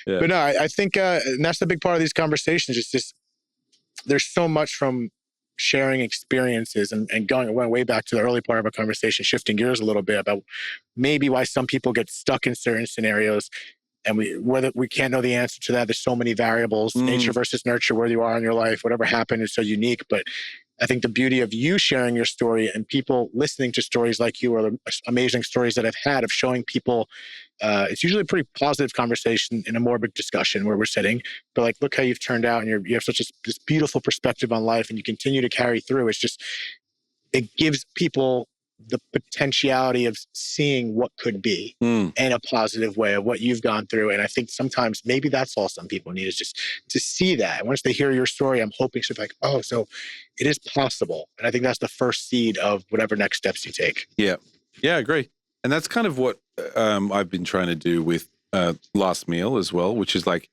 Yeah. But no, I think and that's the big part of these conversations. It's just, there's so much from sharing experiences and going way back to the early part of our conversation, shifting gears a little bit about maybe why some people get stuck in certain scenarios, and whether we can't know the answer to that. There's so many variables, nature versus nurture, where you are in your life, whatever happened is so unique. But I think the beauty of you sharing your story and people listening to stories like you, or the amazing stories that I've had of showing people, it's usually a pretty positive conversation in a morbid discussion where we're sitting, but like, look how you've turned out, and you have such this beautiful perspective on life, and you continue to carry through. It's just, it gives people the potentiality of seeing what could be Mm. in a positive way of what you've gone through. And I think sometimes maybe that's all some people need, is just to see that. And once they hear your story, I'm hoping she's like, oh, so it is possible. And I think that's the first seed of whatever next steps you take. Yeah. Yeah, I agree. And that's kind of what I've been trying to do with Last Meal as well, which is like,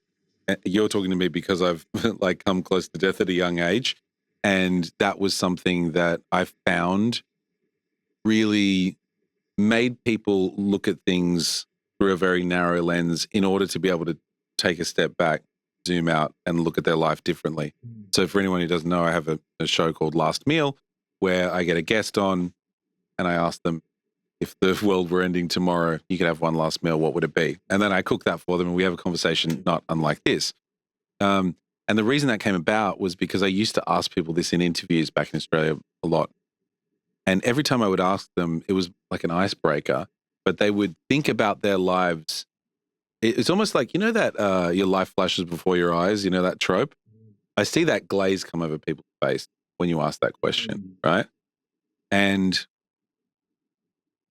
you're talking to me because I've like come close to death at a young age. And that was something that I found really made people look at things through a very narrow lens in order to be able to take a step back, zoom out, and look at their life differently. So for anyone who doesn't know, I have a show called Last Meal where I get a guest on and I ask them, if the world were ending tomorrow, you could have one last meal, what would it be? And then I cook that for them and we have a conversation not unlike this. And the reason that came about was because I used to ask people this in interviews back in Australia a lot. And every time I would ask them, it was like an icebreaker, but they would think about their lives. It's almost like, you know, that your life flashes before your eyes, you know, that trope. I see that glaze come over people's face when you ask that question, right? And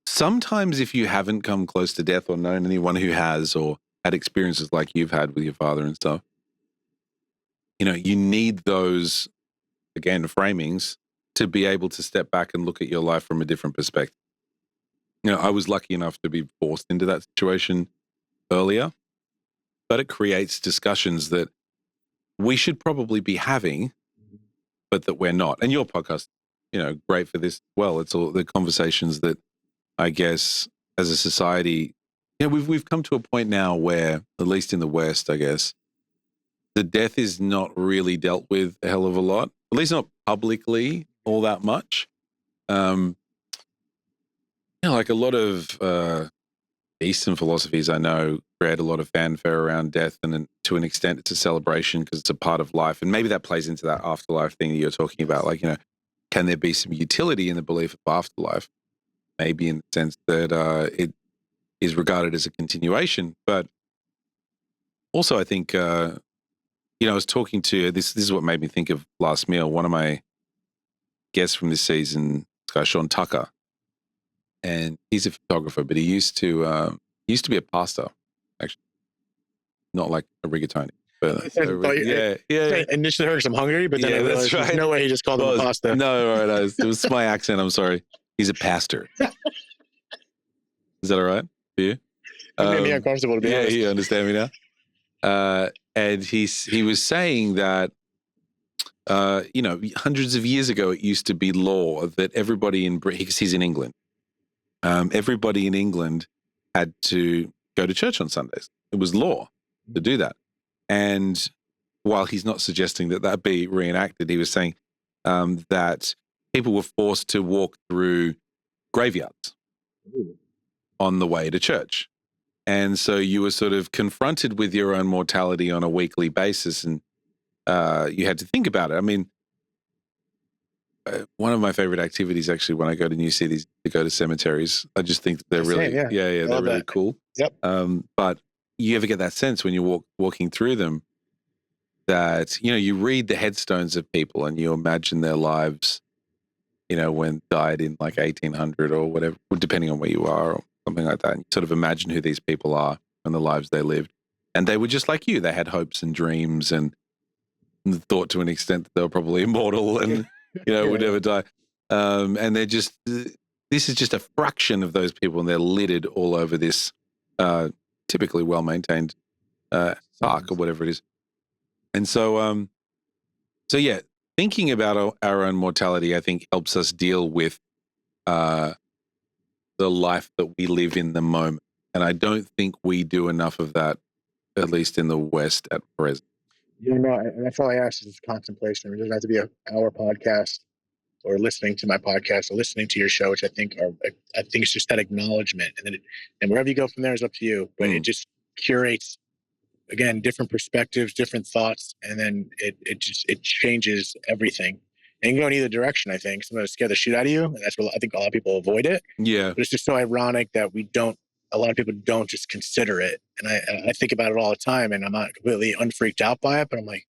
sometimes if you haven't come close to death or known anyone who has, or had experiences like you've had with your father and stuff, you know, you need those, again, framings to be able to step back and look at your life from a different perspective. You know, I was lucky enough to be forced into that situation earlier, but it creates discussions that we should probably be having, but that we're not. And your podcast, you know, great for this as well. It's all the conversations that I guess as a society, you know, we've come to a point now where, at least in the West, I guess, the death is not really dealt with a hell of a lot, at least not publicly all that much. You know, like a lot of Eastern philosophies I know create a lot of fanfare around death, and then to an extent it's a celebration because it's a part of life. And maybe that plays into that afterlife thing that you're talking about. Like, you know, can there be some utility in the belief of afterlife? Maybe in the sense that it is regarded as a continuation. But also I think, you know, I was talking to, this is what made me think of Last Meal. One of my guests from this season, this guy, Sean Tucker, and he's a photographer, but he used to be a pastor, actually, not like a rigatoni. But yeah. Initially heard I'm hungry, but then I realized there's no way he just called him a pasta. No, right. It was my accent. I'm sorry. He's a pastor. Is that all right for you? It made me uncomfortable, to be honest. Yeah, you understand me now? And he was saying that, you know, hundreds of years ago, it used to be law that everybody because he's in England, everybody in England had to go to church on Sundays. It was law to do that. And while he's not suggesting that that be reenacted, he was saying that people were forced to walk through graveyards on the way to church. And so you were sort of confronted with your own mortality on a weekly basis, and you had to think about it. I mean, one of my favorite activities, actually, when I go to new cities, to go to cemeteries. I just think they're really, they're really cool. Yep. But you ever get that sense when you're walking through them that, you know, you read the headstones of people and you imagine their lives, you know, when died in like 1800 or whatever, depending on where you are or something like that. And you sort of imagine who these people are and the lives they lived. And they were just like you. They had hopes and dreams and thought to an extent that they were probably immortal and, you know, would never die. And they're just, this is just a fraction of those people, and they're littered all over this typically well-maintained park or whatever it is. And so, so yeah, thinking about our own mortality, I think, helps us deal with the life that we live in the moment. And I don't think we do enough of that, at least in the West at present. You know, and that's all I ask is contemplation. It doesn't have to be our podcast or listening to my podcast or listening to your show, which I think it's just that acknowledgement. And then and wherever you go from there is up to you. But it just curates, again, different perspectives, different thoughts, and then it changes everything. And you can go in either direction, I think. Sometimes scare the shit out of you, and that's what I think a lot of people avoid it. Yeah. But it's just so ironic that a lot of people don't just consider it. And I think about it all the time, and I'm not completely unfreaked out by it, but I'm like,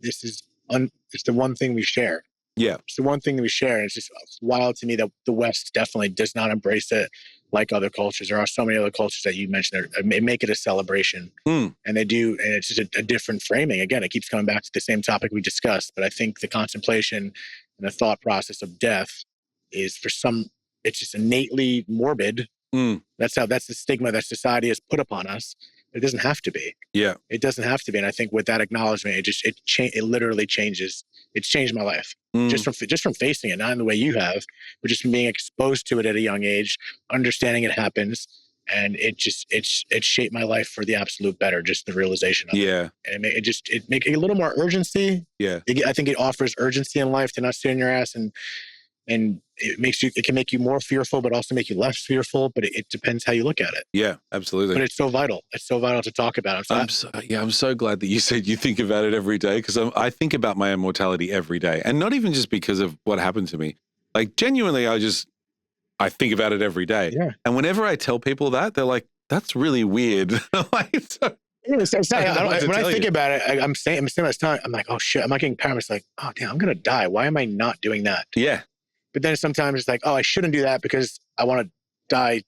this is it's the one thing we share. Yeah. It's the one thing that we share. And it's just wild to me that the West definitely does not embrace it like other cultures. There are so many other cultures that you mentioned that make it a celebration. And they do, and it's just a different framing. Again, it keeps coming back to the same topic we discussed, but I think the contemplation and the thought process of death is it's just innately morbid. That's the stigma that society has put upon us. It doesn't have to be. Yeah. It doesn't have to be. And I think with that acknowledgement, it literally changes. It's changed my life just from facing it, not in the way you have, but just from being exposed to it at a young age, understanding it happens. And it shaped my life for the absolute better, just the realization of it. And it make a little more urgency. Yeah. I think it offers urgency in life to not sit on your ass and it can make you more fearful, but also make you less fearful. But it depends how you look at it. Yeah, absolutely. But it's so vital. It's so vital to talk about. I'm so glad that you said you think about it every day, because I think about my immortality every day, and not even just because of what happened to me. Like genuinely, I think about it every day. Yeah. And whenever I tell people that, they're like, "That's really weird." Like, when I think about it, I'm saying this time, I'm like, oh shit, I'm not getting paranoid. It's like, oh damn, I'm gonna die. Why am I not doing that? Yeah. But then sometimes it's like, oh, I shouldn't do that because I want to die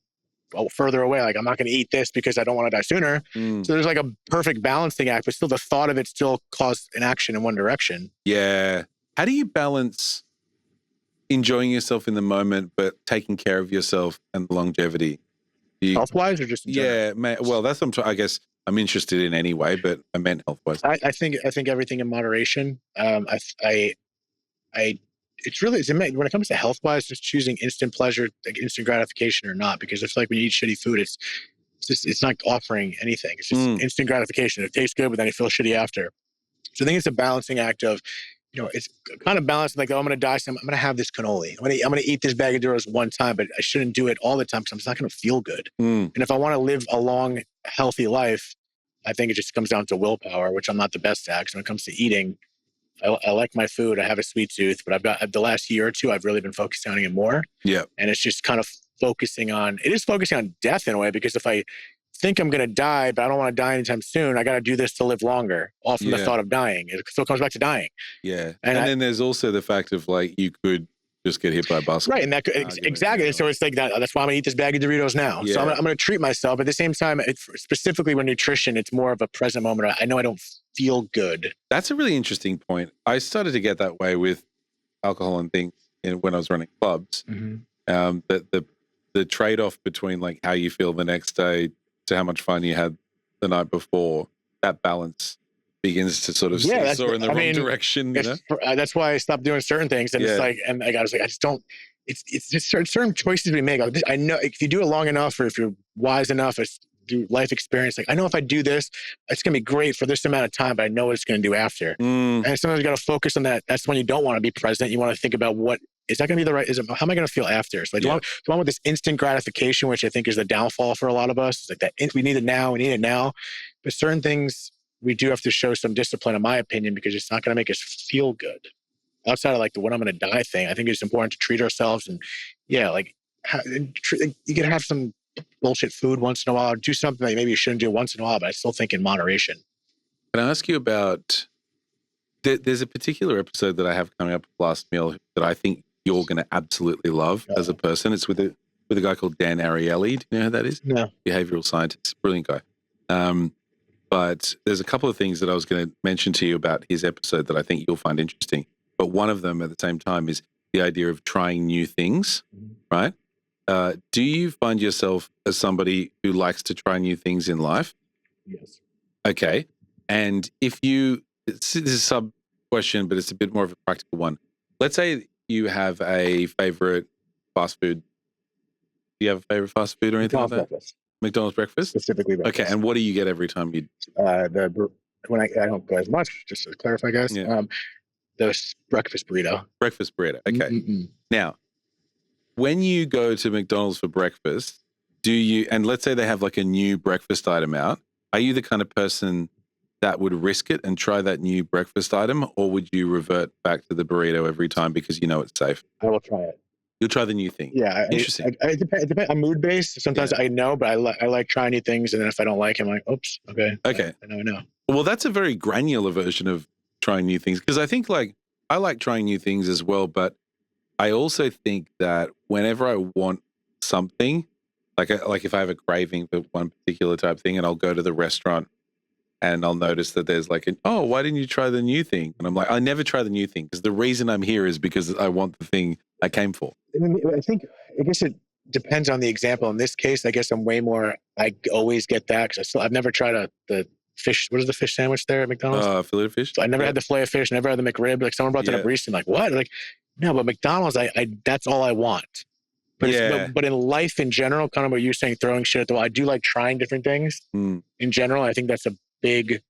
further away. Like, I'm not going to eat this because I don't want to die sooner. So there's like a perfect balancing act, but still the thought of it still caused an action in one direction. Yeah. How do you balance enjoying yourself in the moment, but taking care of yourself and the longevity? Health-wise or just in general? Well, that's what I guess I'm interested in anyway, but I meant health-wise. I think everything in moderation. It's when it comes to health-wise, just choosing instant pleasure, like instant gratification or not, because I feel like when you eat shitty food, it's not offering anything. It's just instant gratification. It tastes good, but then you feel shitty after. So I think it's a balancing act of, it's kind of balanced. Like, oh, I'm going to die. So I'm going to have this cannoli. I'm going to eat this bag of Doritos one time, but I shouldn't do it all the time because I'm just not going to feel good. And if I want to live a long, healthy life, I think it just comes down to willpower, which I'm not the best at. Because when it comes to eating, I like my food. I have a sweet tooth, but I've got the last year or two, I've really been focusing on it more. Yeah. And it's just kind of focusing on death in a way, because if I think I'm going to die, but I don't want to die anytime soon, I got to do this to live longer, all from the thought of dying. It still comes back to dying. Yeah. And then there's also the fact of like, you could just get hit by a bus. Right. And exactly. So it's like that's why I'm going to eat this bag of Doritos now. Yeah. So I'm going to treat myself. At the same time, specifically with nutrition, it's more of a present moment. I know I don't feel good. That's a really interesting point. I started to get that way with alcohol and things when I was running clubs. That the trade-off between like how you feel the next day to how much fun you had the night before, that balance begins to sort of seesaw in the wrong direction. That's why I stopped doing certain things. And it's like, and I was like, I just don't. It's just certain choices we make. I know if you do it long enough, or if you're wise enough, do life experience. Like, I know if I do this, it's going to be great for this amount of time, but I know what it's going to do after. And sometimes you got to focus on that. That's when you don't want to be present. You want to think about is that going to be the right, how am I going to feel after? So like, do I want this instant gratification, which I think is the downfall for a lot of us. It's like that we need it now. But certain things we do have to show some discipline, in my opinion, because it's not going to make us feel good. Outside of like the when I'm going to die thing, I think it's important to treat ourselves and you can have some bullshit food once in a while, or do something that maybe you shouldn't do once in a while, but I still think in moderation. Can I ask you about, there's a particular episode that I have coming up last meal that I think you're going to absolutely love as a person. It's with a guy called Dan Ariely. Do you know who that is? No. Behavioral scientist, brilliant guy. But there's a couple of things that I was going to mention to you about his episode that I think you'll find interesting. But one of them at the same time is the idea of trying new things, right? Do you find yourself as somebody who likes to try new things in life? Yes. Okay. And this is a sub question, but it's a bit more of a practical one. Let's say you have a favorite fast food. Do you have a favorite fast food or anything like that? Breakfast. McDonald's breakfast? Specifically breakfast. Okay. And what do you get every time you? When I don't go as much, just to clarify, guys. Yeah. The breakfast burrito. Breakfast burrito. Okay. Now, when you go to McDonald's for breakfast, and let's say they have like a new breakfast item out, are you the kind of person that would risk it and try that new breakfast item, or would you revert back to the burrito every time because you know it's safe? I will try it. You'll try the new thing. Yeah. Interesting. It depends. I'm mood based. Sometimes I know, but I like trying new things. And then if I don't like it, I'm like, oops, okay. Okay. I know. Well, that's a very granular version of trying new things. Because I think like, I like trying new things as well, but I also think that whenever I want something, like if I have a craving for one particular type of thing, and I'll go to the restaurant and I'll notice that there's like, why didn't you try the new thing? And I'm like, I never try the new thing because the reason I'm here is because I want the thing I came for. I guess it depends on the example. In this case, I guess I always get that because I've never tried the fish. What is the fish sandwich there at McDonald's? Fillet of fish. So I never had the fillet of fish, never had the McRib. Like someone brought that up recently. Like what? Like no, but McDonald's, I that's all I want. But but in life in general, kind of what you're saying, throwing shit at the wall. I do like trying different things in general. I think that's a big.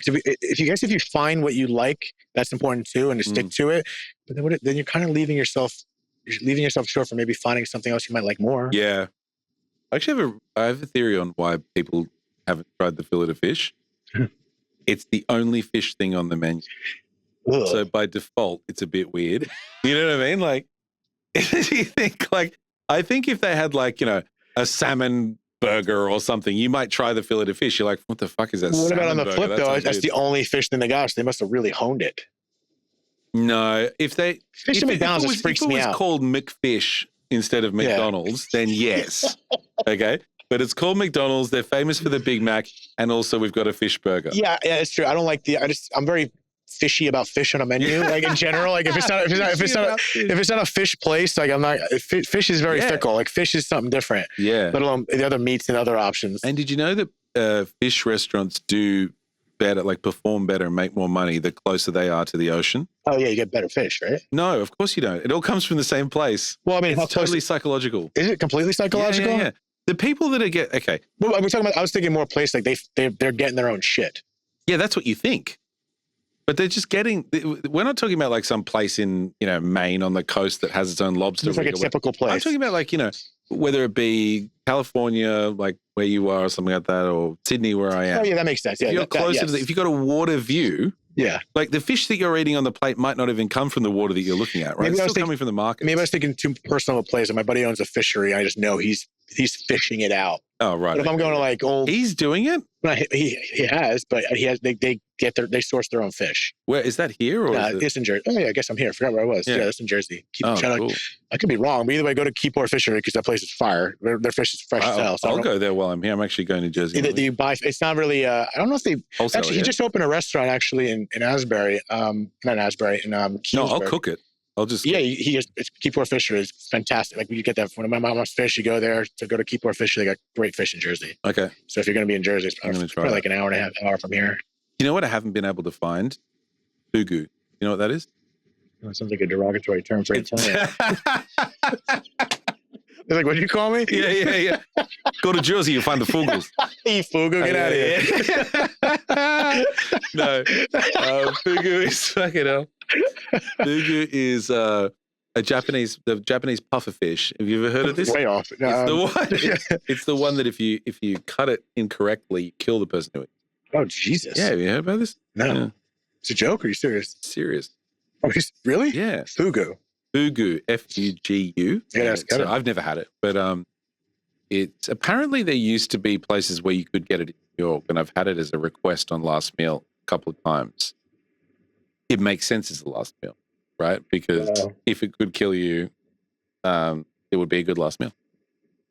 If you find what you like, that's important too, and to stick to it. But then you're kind of leaving yourself short for maybe finding something else you might like more. Yeah, actually, I have a theory on why people haven't tried the fillet of fish. It's the only fish thing on the menu. Ugh. So by default, it's a bit weird. You know what I mean? Like, you think I think if they had a salmon burger or something, you might try the fillet of fish. You're like, what the fuck is that? What about on the flip though? That's the only fish thing they got. So they must have really honed it. No, if McDonald's just freaks me out. If it was called McFish instead of McDonald's, then yes. Okay. But it's called McDonald's. They're famous for the Big Mac, and also we've got a fish burger. Yeah, it's true. I don't like I'm very fishy about fish on a menu. Like in general, like if it's not a fish place, like I'm not. Fish is very fickle. Like fish is something different. Yeah. Let alone the other meats and other options. And did you know that fish restaurants do better, like perform better and make more money the closer they are to the ocean? Oh yeah, you get better fish, right? No, of course you don't. It all comes from the same place. Well, I mean, it's totally psychological. Is it completely psychological? Yeah. The people that okay. Well, I was thinking more place like they're getting their own shit. Yeah, that's what you think. But they're just we're not talking about like some place in, Maine on the coast that has its own lobster. It's like a typical place. I'm talking about like, whether it be California, like where you are or something like that, or Sydney where I am. Oh yeah, that makes sense. Yeah, if you're closer to if you've got a water view, like the fish that you're eating on the plate might not even come from the water that you're looking at, right? It's still coming from the market. Maybe I was thinking too personal of a place. And my buddy owns a fishery. I just know he's fishing it out. Oh, right. But if I'm going to like old... He's doing it? He has, but they source their own fish. Where, is that here? Or it's in Jersey. Oh yeah, I guess I'm here. I forgot where I was. Yeah, that's in Jersey. Cool. I could be wrong, but either way, go to Keyport Fishery because that place is fire. Their fish is fresh as hell. So I'll go there while I'm here. I'm actually going to Jersey. You buy, it's not really, I don't know if they... Actually, he just opened a restaurant actually in Asbury. Not Asbury, in Keysburg. No, I'll cook it. I'll just... Yeah, it's Keyport Fishery is fantastic. Like, you get that when my mom wants fish, you go there to go to Keyport Fishery. They got great fish in Jersey. Okay. So if you're going to be in Jersey, it's probably like an hour and a half from here. You know what I haven't been able to find? Fugu. You know what that is? That sounds like a derogatory term for Italian. They're like, what did you call me? Yeah. Go to Jersey, you'll find the fugos. Hey, fugu, get out of here. No. Fugu is fucking hell. Fugu is the Japanese puffer fish. Have you ever heard of this? Way off. No, it's the one that if you cut it incorrectly, you kill the person who eats. Oh, Jesus. Yeah, have you heard about this? No. Yeah. It's a joke? Or are you serious? Serious. Oh, really? Yeah. Fugu. Fugu, Fugu. Yeah, that's good. So I've never had it, but it's apparently there used to be places where you could get it in New York, and I've had it as a request on last meal a couple of times. It makes sense as the last meal, right? Because if it could kill you, it would be a good last meal.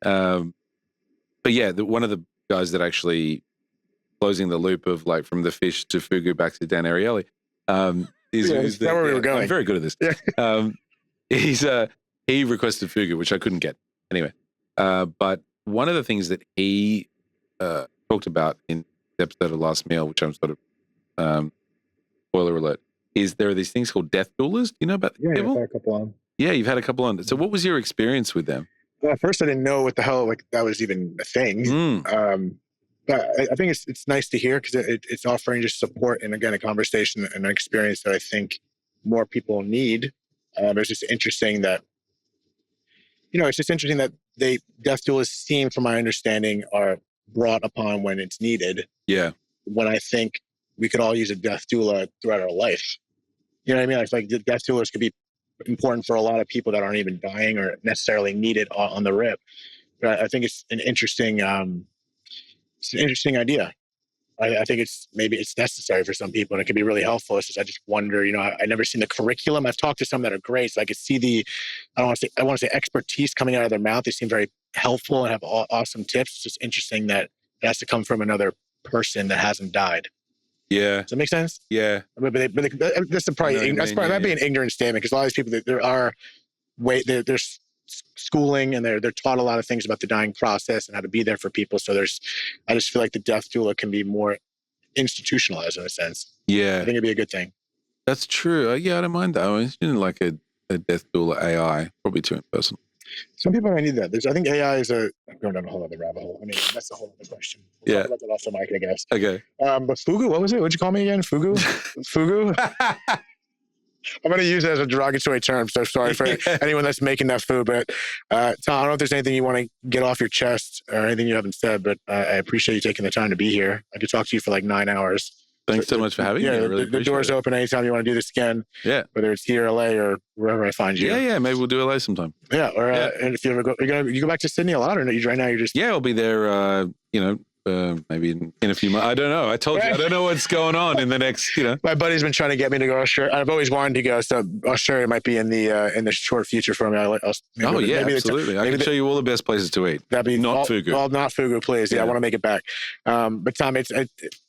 But yeah, one of the guys that actually closing the loop of like from the fish to Fugu back to Dan Ariely is where we were going. I'm very good at this. Yeah. He requested Fugu, which I couldn't get anyway. But one of the things that he talked about in the episode of Last Meal, which I'm sort of spoiler alert, is there are these things called death doulas. Do you know about the people? I've had a couple on. Yeah, you've had a couple on. So what was your experience with them? Well, at first I didn't know what the hell that was even a thing. But I think it's nice to hear because it's offering just support and, again, a conversation and an experience that I think more people need. It's just interesting that, death doulas seem, from my understanding, are brought upon when it's needed. Yeah. When I think we could all use a death doula throughout our life. You know what I mean? Like the death doulas could be important for a lot of people that aren't even dying or necessarily needed on the rip. But I think it's an interesting idea. I think maybe it's necessary for some people, and it can be really helpful. It's just, I just wonder, I never seen the curriculum. I've talked to some that are great, so I could see I want to say expertise coming out of their mouth. They seem very helpful and have awesome tips. It's just interesting that it has to come from another person that hasn't died. Yeah. Does that make sense? Yeah. But that's probably might be an ignorant statement, because a lot of these people, there's schooling and they're taught a lot of things about the dying process and how to be there for people. So I just feel like the death doula can be more institutionalized in a sense. Yeah. I think it'd be a good thing. That's true. Yeah, I don't mind that. I was doing like a death doula AI, probably too impersonal. Some people might need that. I think AI is I'm going down a whole other rabbit hole. I mean, that's a whole other question. We'll talk about that off the mic, I guess. Okay. But Fugu, what was it? What'd you call me again? Fugu? Fugu? I'm going to use it as a derogatory term, so sorry for anyone that's making that food. But Tom, I don't know if there's anything you want to get off your chest or anything you haven't said, but I appreciate you taking the time to be here. I could talk to you for like 9 hours. Thanks so much for having me. Yeah, the door's open anytime you want to do this again. Yeah. Whether it's here, LA, or wherever I find you. Yeah. Maybe we'll do LA sometime. Yeah. Or and if you ever you go back to Sydney a lot, or right now you're just. Yeah, I'll be there. Maybe in a few months. I don't know. I told you, I don't know what's going on in the next, My buddy's been trying to get me to go to Australia. I've always wanted to go, so Australia might be in the short future for me. Absolutely. I can show you all the best places to eat. That'd be not Fugu. Well, not Fugu, please. Yeah, I want to make it back. But Tom, it's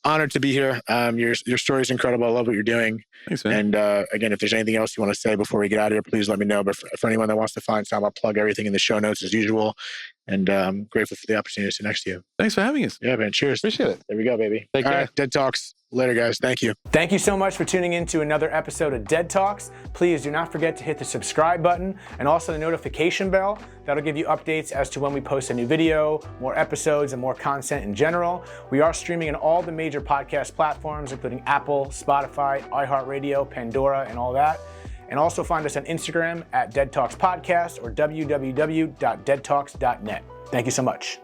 honored to be here. Your story is incredible. I love what you're doing. Thanks, man. And again, if there's anything else you want to say before we get out of here, please let me know. But for anyone that wants to find Tom, I'll plug everything in the show notes as usual. And I'm grateful for the opportunity to sit next to you. Thanks for having us. Yeah, man. Cheers. Appreciate it. There we go, baby. Take care. All right, Dead Talks. Later, guys. Thank you. Thank you so much for tuning in to another episode of Dead Talks. Please do not forget to hit the subscribe button and also the notification bell. That'll give you updates as to when we post a new video, more episodes, and more content in general. We are streaming on all the major podcast platforms, including Apple, Spotify, iHeartRadio, Pandora, and all that. And also find us on Instagram at Dead Talks Podcast or www.deadtalks.net. Thank you so much.